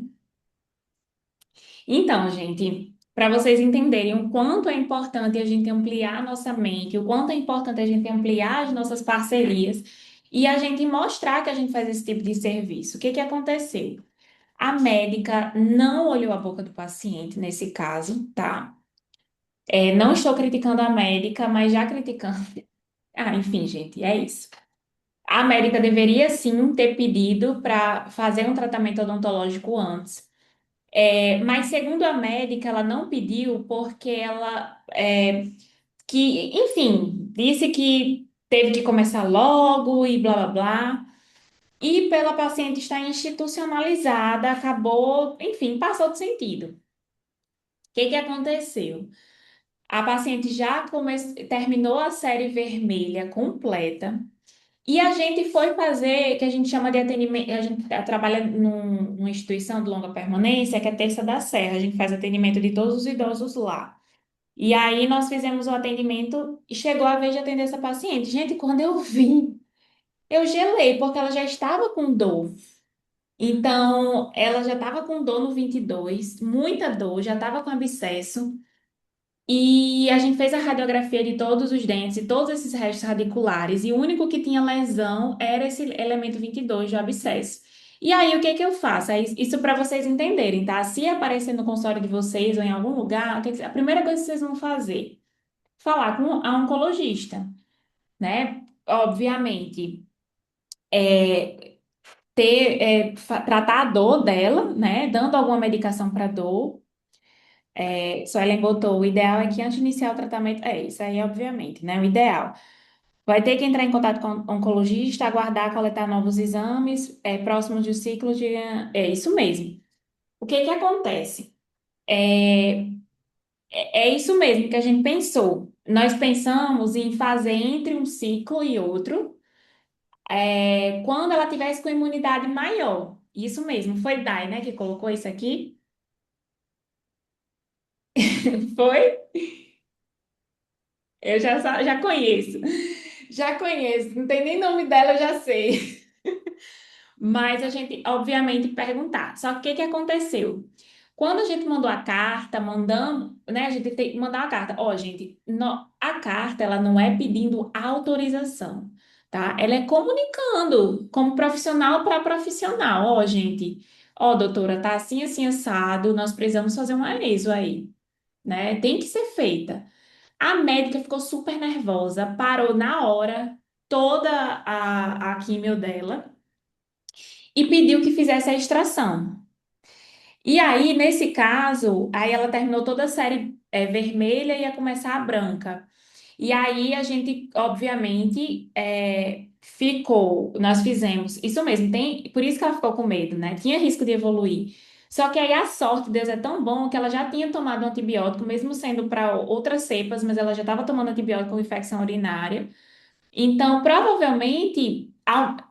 Então, gente, para vocês entenderem o quanto é importante a gente ampliar a nossa mente, o quanto é importante a gente ampliar as nossas parcerias e a gente mostrar que a gente faz esse tipo de serviço. O que que aconteceu? A médica não olhou a boca do paciente nesse caso, tá? Não estou criticando a médica, mas já criticando. Ah, enfim, gente, é isso. A médica deveria sim ter pedido para fazer um tratamento odontológico antes. Mas segundo a médica, ela não pediu porque enfim, disse que teve que começar logo e blá blá blá. E pela paciente estar institucionalizada, acabou, enfim, passou do sentido. O que que aconteceu? A paciente terminou a série vermelha completa. E a gente foi fazer, que a gente chama de atendimento, a gente trabalha numa instituição de longa permanência, que é Terça da Serra. A gente faz atendimento de todos os idosos lá. E aí nós fizemos o atendimento e chegou a vez de atender essa paciente. Gente, quando eu vim, eu gelei, porque ela já estava com dor. Então, ela já estava com dor no 22, muita dor, já estava com abscesso. E a gente fez a radiografia de todos os dentes e todos esses restos radiculares. E o único que tinha lesão era esse elemento 22 de abscesso. E aí, o que que eu faço? Isso para vocês entenderem, tá? Se aparecer no consultório de vocês ou em algum lugar, a primeira coisa que vocês vão fazer? Falar com a oncologista, né? Obviamente, tratar a dor dela, né? Dando alguma medicação para dor. Suelen botou, o ideal é que antes de iniciar o tratamento, isso aí, obviamente, né? O ideal. Vai ter que entrar em contato com o oncologista, aguardar coletar novos exames, próximos do ciclo de. É isso mesmo. O que que acontece? É, é isso mesmo que a gente pensou. Nós pensamos em fazer entre um ciclo e outro, quando ela tivesse com imunidade maior. Isso mesmo, foi Dai, né, que colocou isso aqui? Foi? Já conheço. Já conheço. Não tem nem nome dela, eu já sei. Mas a gente, obviamente, perguntar. Só que o que que aconteceu? Quando a gente mandou a carta, mandamos, né? A gente tem que mandar uma carta. Ó, gente, a carta, ela não é pedindo autorização, tá? Ela é comunicando como profissional para profissional. Ó, gente, ó, doutora, tá assim, assim, assado, nós precisamos fazer um aneso aí, né? Tem que ser feita. A médica ficou super nervosa, parou na hora toda a químio dela e pediu que fizesse a extração. E aí, nesse caso, aí ela terminou toda a série vermelha e ia começar a branca. E aí a gente, obviamente, nós fizemos, isso mesmo, por isso que ela ficou com medo, né? Tinha risco de evoluir. Só que aí a sorte de Deus é tão bom que ela já tinha tomado um antibiótico, mesmo sendo para outras cepas, mas ela já estava tomando antibiótico com infecção urinária. Então, provavelmente,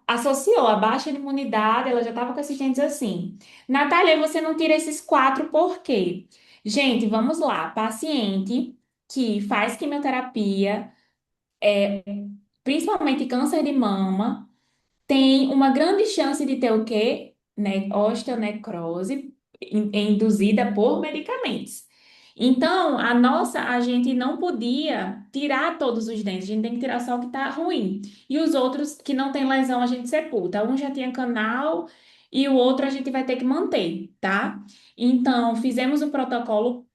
associou a baixa de imunidade, ela já estava com esses dentes assim. Natália, você não tira esses quatro por quê? Gente, vamos lá. Paciente que faz quimioterapia, principalmente câncer de mama, tem uma grande chance de ter o quê? Osteonecrose induzida por medicamentos. Então, a gente não podia tirar todos os dentes, a gente tem que tirar só o que está ruim. E os outros que não tem lesão, a gente sepulta. Um já tinha canal e o outro a gente vai ter que manter, tá? Então, fizemos o protocolo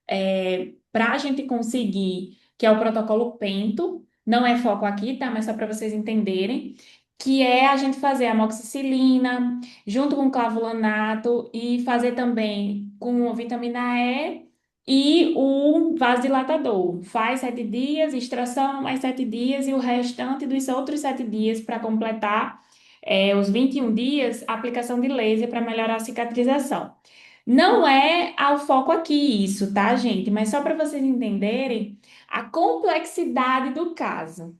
para a gente conseguir, que é o protocolo Pento, não é foco aqui, tá? Mas só para vocês entenderem que é a gente fazer amoxicilina junto com clavulanato e fazer também com vitamina E e o vasodilatador. Faz 7 dias, extração mais 7 dias e o restante dos outros 7 dias para completar os 21 dias, aplicação de laser para melhorar a cicatrização. Não é ao foco aqui isso, tá, gente? Mas só para vocês entenderem a complexidade do caso,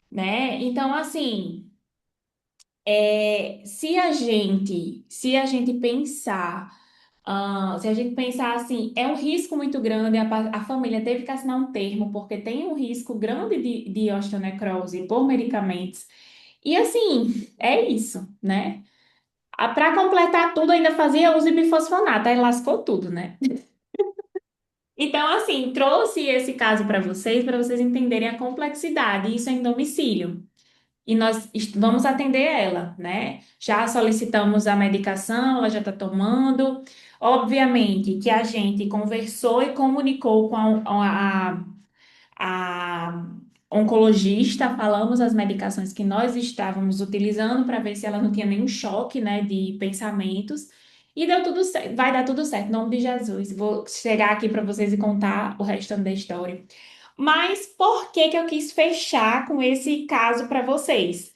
né? Então, assim. Se a gente pensar, se a gente pensar assim, é um risco muito grande, a família teve que assinar um termo, porque tem um risco grande de osteonecrose por medicamentos. E assim, é isso, né? Para completar tudo, ainda fazia uso de bifosfonato, aí lascou tudo, né? Então, assim, trouxe esse caso para vocês entenderem a complexidade, isso é em domicílio. E nós vamos atender ela, né? Já solicitamos a medicação, ela já está tomando. Obviamente que a gente conversou e comunicou com a oncologista, falamos as medicações que nós estávamos utilizando para ver se ela não tinha nenhum choque, né, de pensamentos. E deu tudo certo, vai dar tudo certo, em nome de Jesus. Vou chegar aqui para vocês e contar o restante da história. Mas por que que eu quis fechar com esse caso para vocês?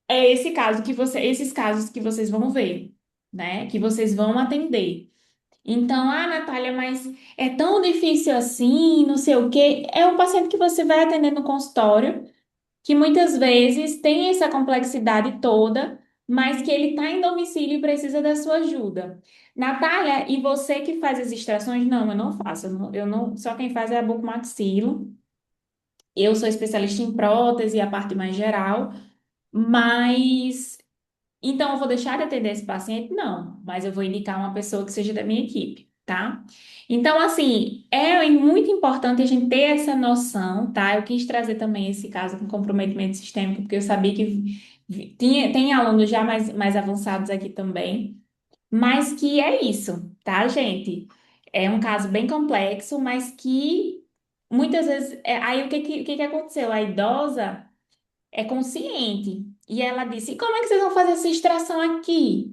É esses casos que vocês vão ver, né? Que vocês vão atender. Então, Natália, mas é tão difícil assim, não sei o quê. É um paciente que você vai atender no consultório, que muitas vezes tem essa complexidade toda, mas que ele está em domicílio e precisa da sua ajuda. Natália, e você que faz as extrações? Não, eu não faço. Só quem faz é a bucomaxilo. Eu sou especialista em prótese e a parte mais geral, mas então eu vou deixar de atender esse paciente? Não, mas eu vou indicar uma pessoa que seja da minha equipe, tá? Então, assim, é muito importante a gente ter essa noção, tá? Eu quis trazer também esse caso com comprometimento sistêmico, porque eu sabia que tem alunos já mais avançados aqui também, mas que é isso, tá, gente? É um caso bem complexo, mas que muitas vezes. Aí o que que aconteceu? A idosa é consciente. E ela disse: e como é que vocês vão fazer essa extração aqui?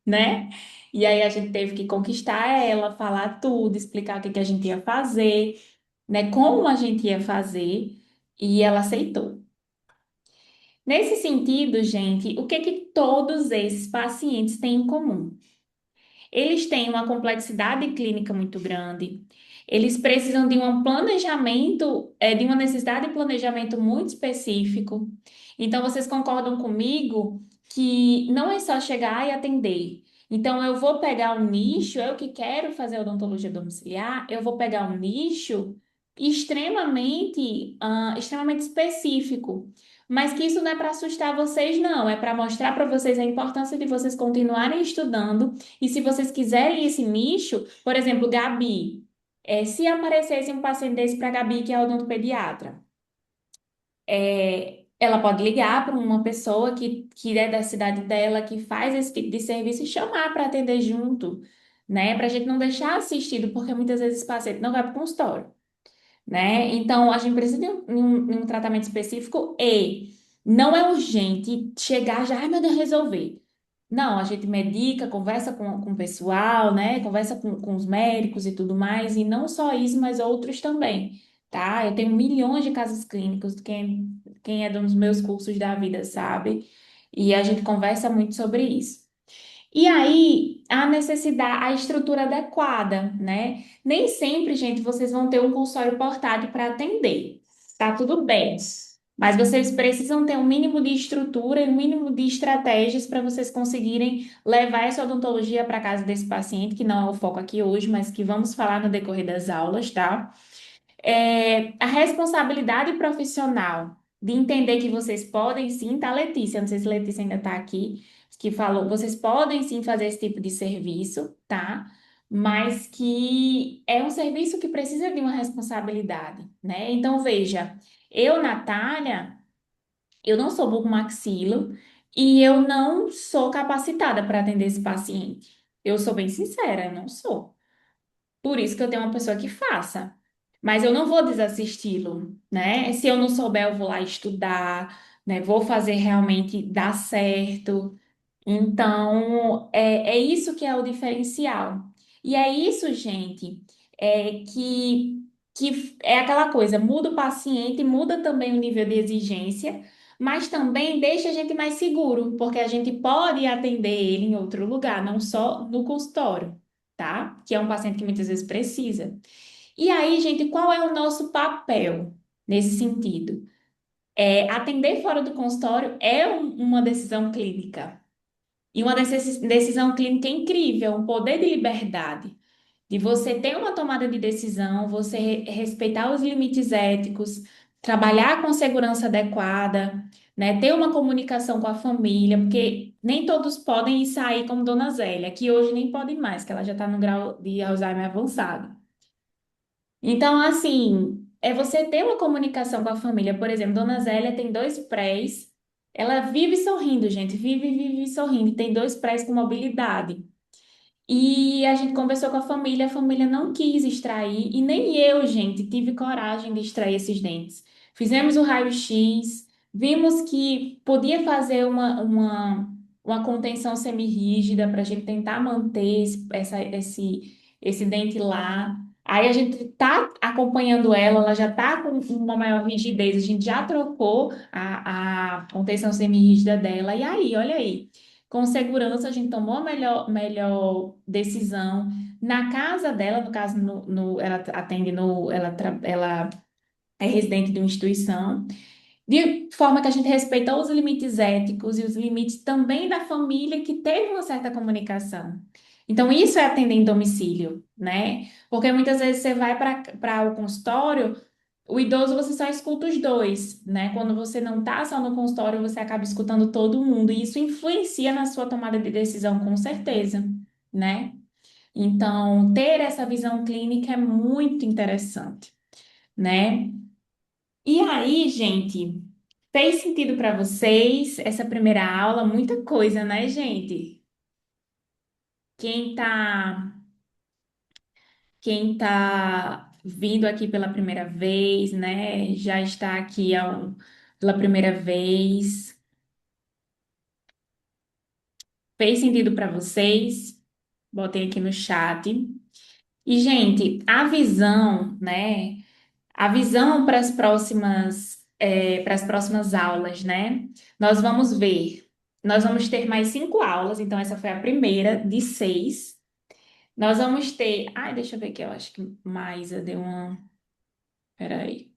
Né? E aí a gente teve que conquistar ela, falar tudo, explicar o que que a gente ia fazer, né? Como a gente ia fazer, e ela aceitou. Nesse sentido, gente, o que que todos esses pacientes têm em comum? Eles têm uma complexidade clínica muito grande. Eles precisam de um planejamento, de uma necessidade de planejamento muito específico. Então, vocês concordam comigo que não é só chegar e atender. Então, eu vou pegar um nicho, eu que quero fazer odontologia domiciliar, eu vou pegar um nicho extremamente específico. Mas que isso não é para assustar vocês, não. É para mostrar para vocês a importância de vocês continuarem estudando e se vocês quiserem esse nicho, por exemplo, Gabi, se aparecesse um paciente desse para Gabi, que é odontopediatra, ela pode ligar para uma pessoa que é da cidade dela, que faz esse tipo de serviço e chamar para atender junto, né? Para a gente não deixar assistido, porque muitas vezes esse paciente não vai para o consultório, né? Então, a gente precisa de um tratamento específico e não é urgente chegar já, ai meu Deus, resolver. Não, a gente medica, conversa com o pessoal, né? Conversa com os médicos e tudo mais, e não só isso, mas outros também, tá? Eu tenho milhões de casos clínicos, quem é dos meus cursos da vida sabe, e a gente conversa muito sobre isso. E aí, a necessidade, a estrutura adequada, né? Nem sempre, gente, vocês vão ter um consultório portátil para atender. Tá tudo bem. Mas vocês precisam ter um mínimo de estrutura e um mínimo de estratégias para vocês conseguirem levar essa odontologia para casa desse paciente, que não é o foco aqui hoje, mas que vamos falar no decorrer das aulas, tá? A responsabilidade profissional de entender que vocês podem sim, tá, Letícia? Não sei se a Letícia ainda está aqui, que falou, vocês podem sim fazer esse tipo de serviço, tá? Mas que é um serviço que precisa de uma responsabilidade, né? Então, veja, eu, Natália, eu não sou bucomaxilo e eu não sou capacitada para atender esse paciente. Eu sou bem sincera, eu não sou. Por isso que eu tenho uma pessoa que faça. Mas eu não vou desassisti-lo, né? Se eu não souber, eu vou lá estudar, né? Vou fazer realmente dar certo. Então, é isso que é o diferencial. E é isso, gente, que é aquela coisa, muda o paciente, muda também o nível de exigência, mas também deixa a gente mais seguro, porque a gente pode atender ele em outro lugar, não só no consultório, tá? Que é um paciente que muitas vezes precisa. E aí, gente, qual é o nosso papel nesse sentido? Atender fora do consultório é uma decisão clínica. E uma decisão clínica incrível, um poder de liberdade, de você ter uma tomada de decisão, você respeitar os limites éticos, trabalhar com segurança adequada, né? Ter uma comunicação com a família, porque nem todos podem sair como Dona Zélia, que hoje nem pode mais, que ela já está no grau de Alzheimer avançado. Então, assim, é você ter uma comunicação com a família. Por exemplo, Dona Zélia tem dois prés. Ela vive sorrindo, gente, vive sorrindo. Tem dois prés com mobilidade. E a gente conversou com a família não quis extrair, e nem eu, gente, tive coragem de extrair esses dentes. Fizemos o raio-x, vimos que podia fazer uma contenção semirrígida para a gente tentar manter esse dente lá. Aí a gente tá acompanhando ela, ela já tá com uma maior rigidez, a gente já trocou a contenção semirrígida dela, e aí, olha aí. Com segurança, a gente tomou a melhor decisão. Na casa dela, no caso, ela atende no, ela é residente de uma instituição, de forma que a gente respeitou os limites éticos e os limites também da família que teve uma certa comunicação. Então, isso é atender em domicílio, né? Porque muitas vezes você vai para o consultório, o idoso você só escuta os dois, né? Quando você não está só no consultório, você acaba escutando todo mundo, e isso influencia na sua tomada de decisão, com certeza, né? Então, ter essa visão clínica é muito interessante, né? E aí, gente, fez sentido para vocês essa primeira aula? Muita coisa, né, gente? Quem tá, quem tá vindo aqui pela primeira vez, né, já está aqui pela primeira vez. Fez sentido para vocês? Botei aqui no chat. E, gente, a visão, né? A visão para as próximas aulas, né? Nós vamos ver, nós vamos ter mais 5 aulas, então essa foi a primeira de 6. Nós vamos ter, ai, deixa eu ver aqui, eu acho que Maísa deu uma, peraí,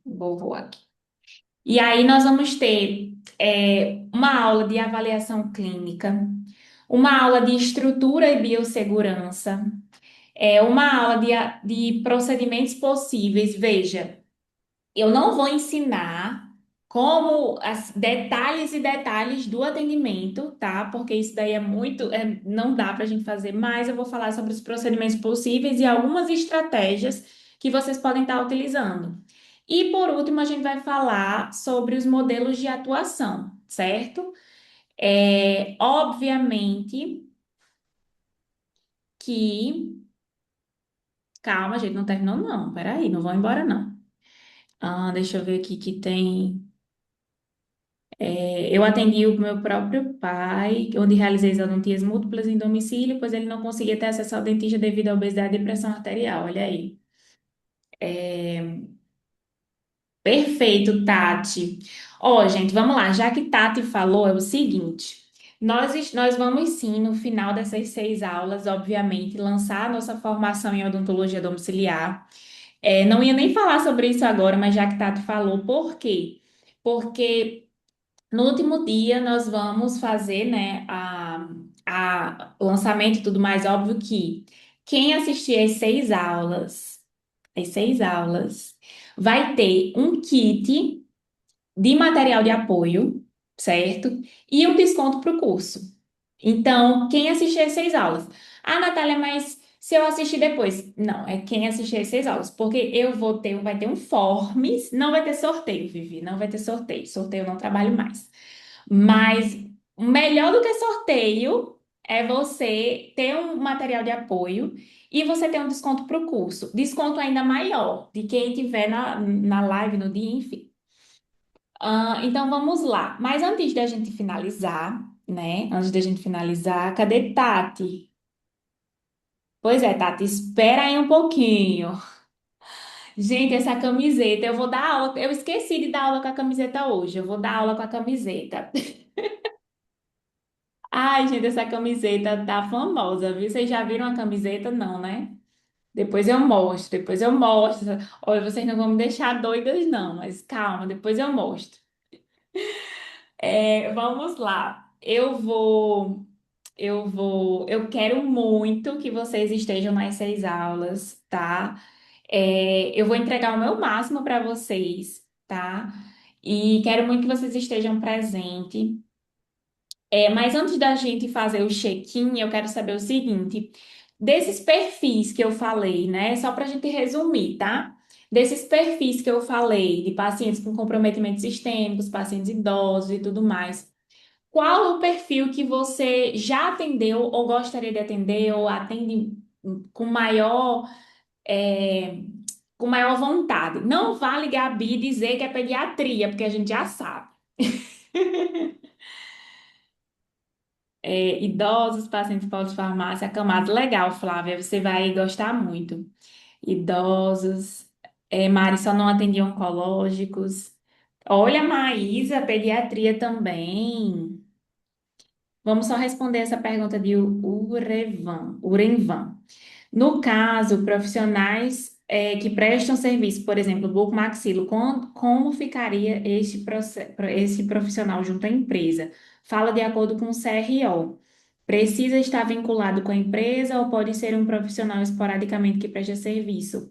vou aqui. E aí nós vamos ter uma aula de avaliação clínica, uma aula de estrutura e biossegurança, uma aula de procedimentos possíveis. Veja, eu não vou ensinar como detalhes e detalhes do atendimento, tá? Porque isso daí é muito, não dá para a gente fazer, mas eu vou falar sobre os procedimentos possíveis e algumas estratégias que vocês podem estar utilizando. E por último, a gente vai falar sobre os modelos de atuação, certo? Obviamente que. Calma, gente, não terminou, não. Peraí, não vão embora, não. Deixa eu ver aqui que tem. Eu atendi o meu próprio pai, onde realizei as odontias múltiplas em domicílio, pois ele não conseguia ter acesso ao dentista devido à obesidade e pressão arterial. Olha aí. Perfeito, Tati. Ó, gente, vamos lá. Já que Tati falou, é o seguinte: nós vamos sim, no final dessas 6 aulas, obviamente, lançar a nossa formação em odontologia domiciliar. Não ia nem falar sobre isso agora, mas já que Tati falou, por quê? Porque no último dia, nós vamos fazer, né, o lançamento e tudo mais. Óbvio que quem assistir as 6 aulas, vai ter um kit de material de apoio, certo? E um desconto para o curso. Então, quem assistir as 6 aulas? Ah, Natália, mas se eu assistir depois? Não, é quem assistir as 6 aulas, porque vai ter um forms, não vai ter sorteio, Vivi, não vai ter sorteio. Sorteio eu não trabalho mais. Mas melhor do que sorteio é você ter um material de apoio e você ter um desconto para o curso. Desconto ainda maior de quem tiver na live, no dia, enfim. Então vamos lá. Mas antes da gente finalizar, né? Antes da gente finalizar, cadê Tati? Pois é, Tati, espera aí um pouquinho. Gente, essa camiseta, eu vou dar aula. Eu esqueci de dar aula com a camiseta hoje. Eu vou dar aula com a camiseta. Ai, gente, essa camiseta tá famosa, viu? Vocês já viram a camiseta? Não, né? Depois eu mostro, depois eu mostro. Olha, vocês não vão me deixar doidas, não, mas calma, depois eu mostro. Vamos lá. Eu quero muito que vocês estejam nas 6 aulas, tá? Eu vou entregar o meu máximo para vocês, tá? E quero muito que vocês estejam presentes. Mas antes da gente fazer o check-in, eu quero saber o seguinte: desses perfis que eu falei, né? Só para a gente resumir, tá? Desses perfis que eu falei, de pacientes com comprometimento sistêmicos, pacientes idosos e tudo mais, qual o perfil que você já atendeu ou gostaria de atender ou atende com maior, é, com maior vontade? Não vá ligar a Bi e dizer que é pediatria, porque a gente já sabe. Idosos, pacientes polifarmácia, acamado. Legal, Flávia, você vai gostar muito. Idosos, Mari, só não atendi oncológicos. Olha, Maísa, pediatria também. Vamos só responder essa pergunta de Urenvan. No caso, profissionais que prestam serviço, por exemplo, bucomaxilo, como ficaria este profissional junto à empresa? Fala de acordo com o CRO. Precisa estar vinculado com a empresa ou pode ser um profissional esporadicamente que presta serviço?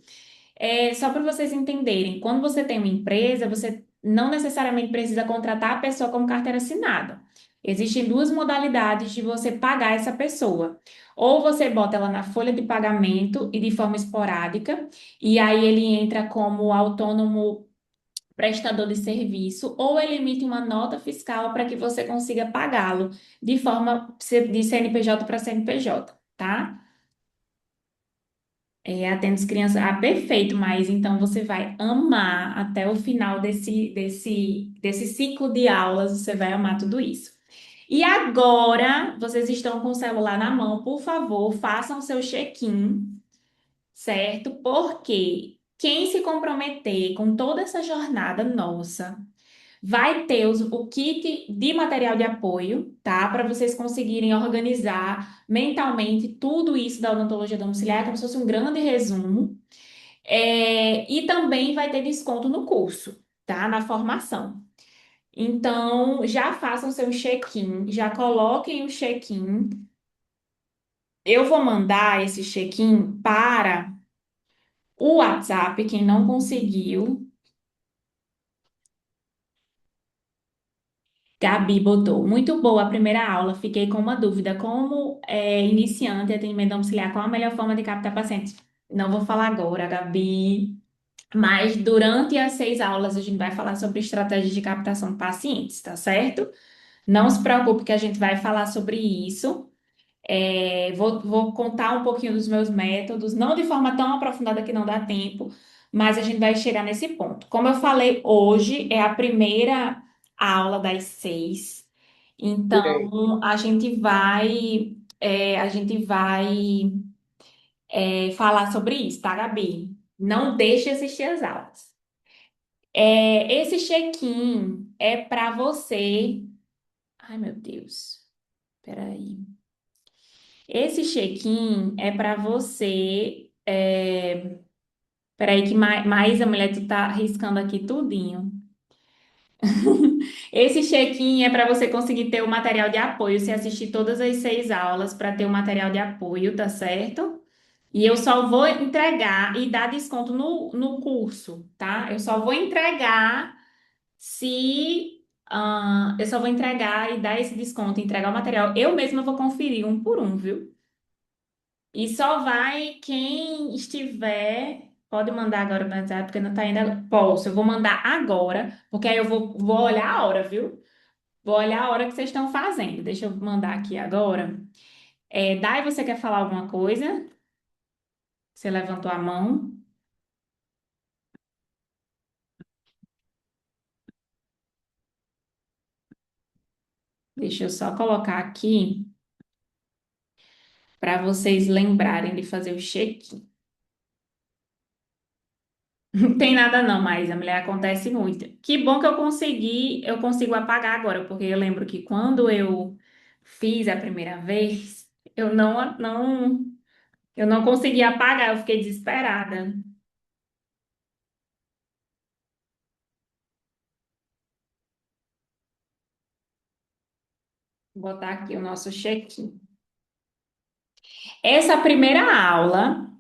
Só para vocês entenderem, quando você tem uma empresa, você não necessariamente precisa contratar a pessoa como carteira assinada. Existem duas modalidades de você pagar essa pessoa. Ou você bota ela na folha de pagamento e de forma esporádica, e aí ele entra como autônomo prestador de serviço, ou ele emite uma nota fiscal para que você consiga pagá-lo de forma de CNPJ para CNPJ, tá? Atendo as crianças. Ah, perfeito, mas então você vai amar até o final desse ciclo de aulas, você vai amar tudo isso. E agora, vocês estão com o celular na mão, por favor, façam seu check-in, certo? Porque quem se comprometer com toda essa jornada nossa vai ter o kit de material de apoio, tá? Para vocês conseguirem organizar mentalmente tudo isso da odontologia domiciliar, como se fosse um grande resumo. E também vai ter desconto no curso, tá? Na formação. Então, já façam seu check-in, já coloquem o check-in. Eu vou mandar esse check-in para o WhatsApp, quem não conseguiu. Gabi botou, muito boa a primeira aula. Fiquei com uma dúvida. Como iniciante em atendimento domiciliar, qual a melhor forma de captar pacientes? Não vou falar agora, Gabi, mas durante as 6 aulas a gente vai falar sobre estratégias de captação de pacientes, tá certo? Não se preocupe que a gente vai falar sobre isso. Vou contar um pouquinho dos meus métodos, não de forma tão aprofundada que não dá tempo, mas a gente vai chegar nesse ponto. Como eu falei, hoje é a primeira aula das 6, Sei. então a gente vai falar sobre isso, tá, Gabi? Não deixe de assistir as aulas. Esse check-in é para você. Ai, meu Deus, peraí. Esse check-in é para você. Peraí, que Maísa, mulher, tu tá riscando aqui tudinho. Esse check-in é para você conseguir ter o material de apoio. Você assistir todas as 6 aulas para ter o material de apoio, tá certo? E eu só vou entregar e dar desconto no curso, tá? Eu só vou entregar se. Eu só vou entregar e dar esse desconto, entregar o material. Eu mesma vou conferir um por um, viu? E só vai quem estiver. Pode mandar agora no WhatsApp, porque não tá ainda. Posso, eu vou mandar agora, porque aí eu vou olhar a hora, viu? Vou olhar a hora que vocês estão fazendo. Deixa eu mandar aqui agora. Dai, você quer falar alguma coisa? Você levantou a mão. Deixa eu só colocar aqui para vocês lembrarem de fazer o check-in. Não tem nada não, mas a mulher acontece muito. Que bom que eu consigo apagar agora, porque eu lembro que quando eu fiz a primeira vez, eu não consegui apagar, eu fiquei desesperada. Vou botar aqui o nosso check-in. Essa primeira aula,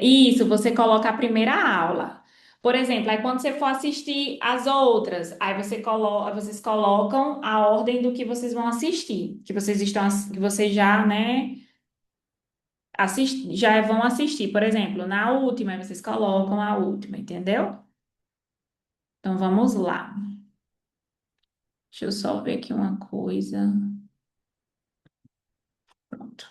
isso, você coloca a primeira aula. Por exemplo, aí quando você for assistir as outras, aí vocês colocam a ordem do que vocês vão assistir, que vocês já, né, já vão assistir. Por exemplo, na última, aí vocês colocam a última, entendeu? Então vamos lá. Deixa eu só ver aqui uma coisa. Pronto.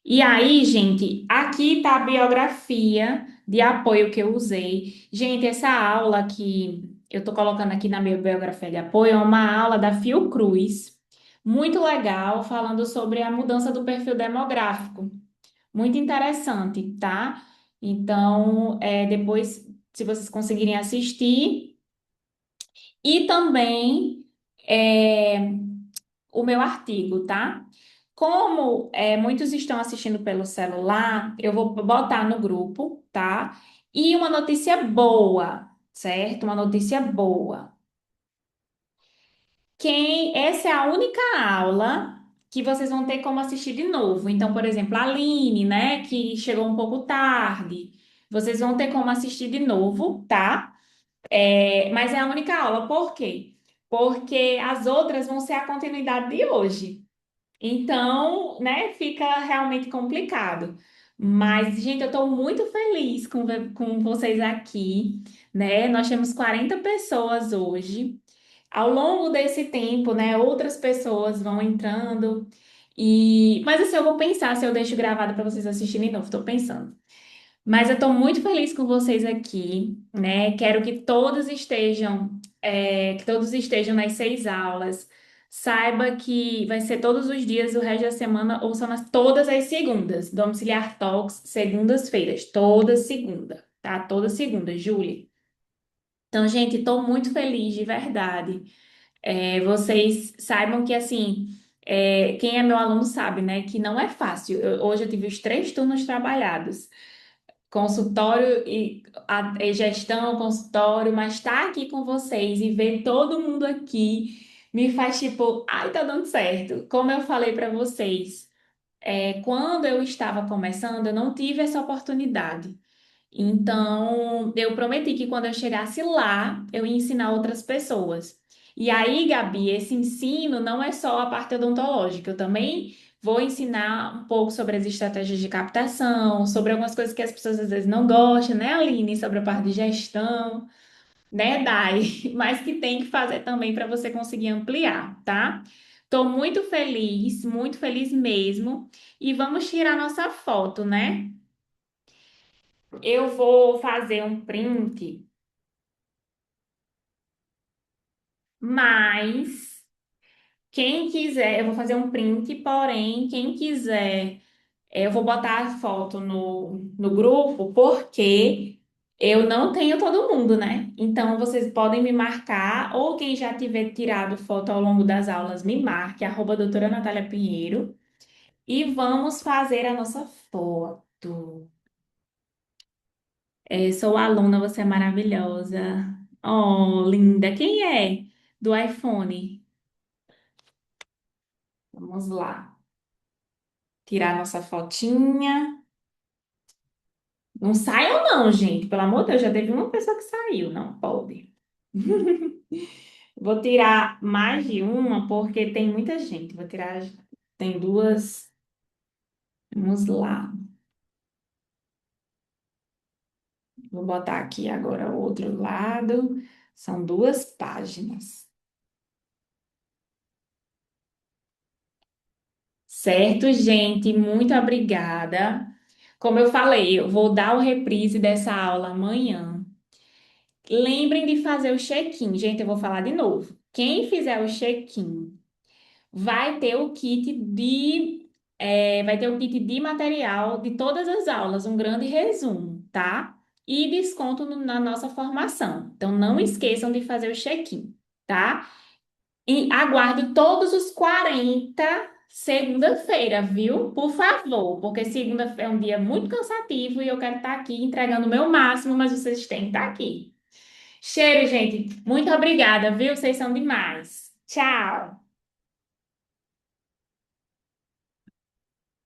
E aí, gente, aqui tá a biografia de apoio que eu usei. Gente, essa aula que eu tô colocando aqui na minha biografia de apoio é uma aula da Fiocruz, muito legal, falando sobre a mudança do perfil demográfico. Muito interessante, tá? Então, depois, se vocês conseguirem assistir. e também é, o meu artigo, tá? Como muitos estão assistindo pelo celular, eu vou botar no grupo, tá? E uma notícia boa, certo? Uma notícia boa. Essa é a única aula que vocês vão ter como assistir de novo. Então, por exemplo, a Aline, né, que chegou um pouco tarde, vocês vão ter como assistir de novo, tá? Mas é a única aula. Por quê? Porque as outras vão ser a continuidade de hoje. Então, né, fica realmente complicado. Mas, gente, eu estou muito feliz com vocês aqui, né? Nós temos 40 pessoas hoje. Ao longo desse tempo, né, outras pessoas vão entrando. Mas assim, eu vou pensar se eu deixo gravado para vocês assistirem de novo. Estou pensando. Mas eu estou muito feliz com vocês aqui, né? Quero que todos estejam nas 6 aulas. Saiba que vai ser todos os dias, o resto da semana, ou são todas as segundas. Domiciliar Talks, segundas-feiras, toda segunda, tá? Toda segunda, Júlia. Então, gente, estou muito feliz de verdade. Vocês saibam que, assim, quem é meu aluno sabe, né? Que não é fácil. Hoje eu tive os 3 turnos trabalhados consultório e gestão, consultório, mas estar aqui com vocês e ver todo mundo aqui me faz tipo, ai, tá dando certo. Como eu falei para vocês, quando eu estava começando, eu não tive essa oportunidade. Então, eu prometi que quando eu chegasse lá, eu ia ensinar outras pessoas. E aí, Gabi, esse ensino não é só a parte odontológica, eu também vou ensinar um pouco sobre as estratégias de captação, sobre algumas coisas que as pessoas às vezes não gostam, né, Aline? Sobre a parte de gestão, né, Dai? Mas que tem que fazer também para você conseguir ampliar, tá? Estou muito feliz mesmo. E vamos tirar nossa foto, né? Eu vou fazer um print, mas quem quiser, eu vou fazer um print, porém, quem quiser, eu vou botar a foto no grupo, porque eu não tenho todo mundo, né? Então, vocês podem me marcar, ou quem já tiver tirado foto ao longo das aulas, me marque, doutora Natália Pinheiro, e vamos fazer a nossa foto. Sou aluna, você é maravilhosa. Oh, linda. Quem é? Do iPhone. Vamos lá. Tirar nossa fotinha. Não saiam, não, gente. Pelo amor de Deus, já teve uma pessoa que saiu. Não pode. Vou tirar mais de uma porque tem muita gente. Vou tirar. Tem duas. Vamos lá. Vou botar aqui agora o outro lado. São 2 páginas. Certo, gente? Muito obrigada. Como eu falei, eu vou dar o reprise dessa aula amanhã. Lembrem de fazer o check-in. Gente, eu vou falar de novo. Quem fizer o check-in vai ter o vai ter o kit de material de todas as aulas, um grande resumo, tá? E desconto na nossa formação. Então, não esqueçam de fazer o check-in, tá? E aguardo todos os 40 segunda-feira, viu? Por favor, porque segunda é um dia muito cansativo e eu quero estar aqui entregando o meu máximo, mas vocês têm que estar aqui. Cheiro, gente. Muito obrigada, viu? Vocês são demais. Tchau.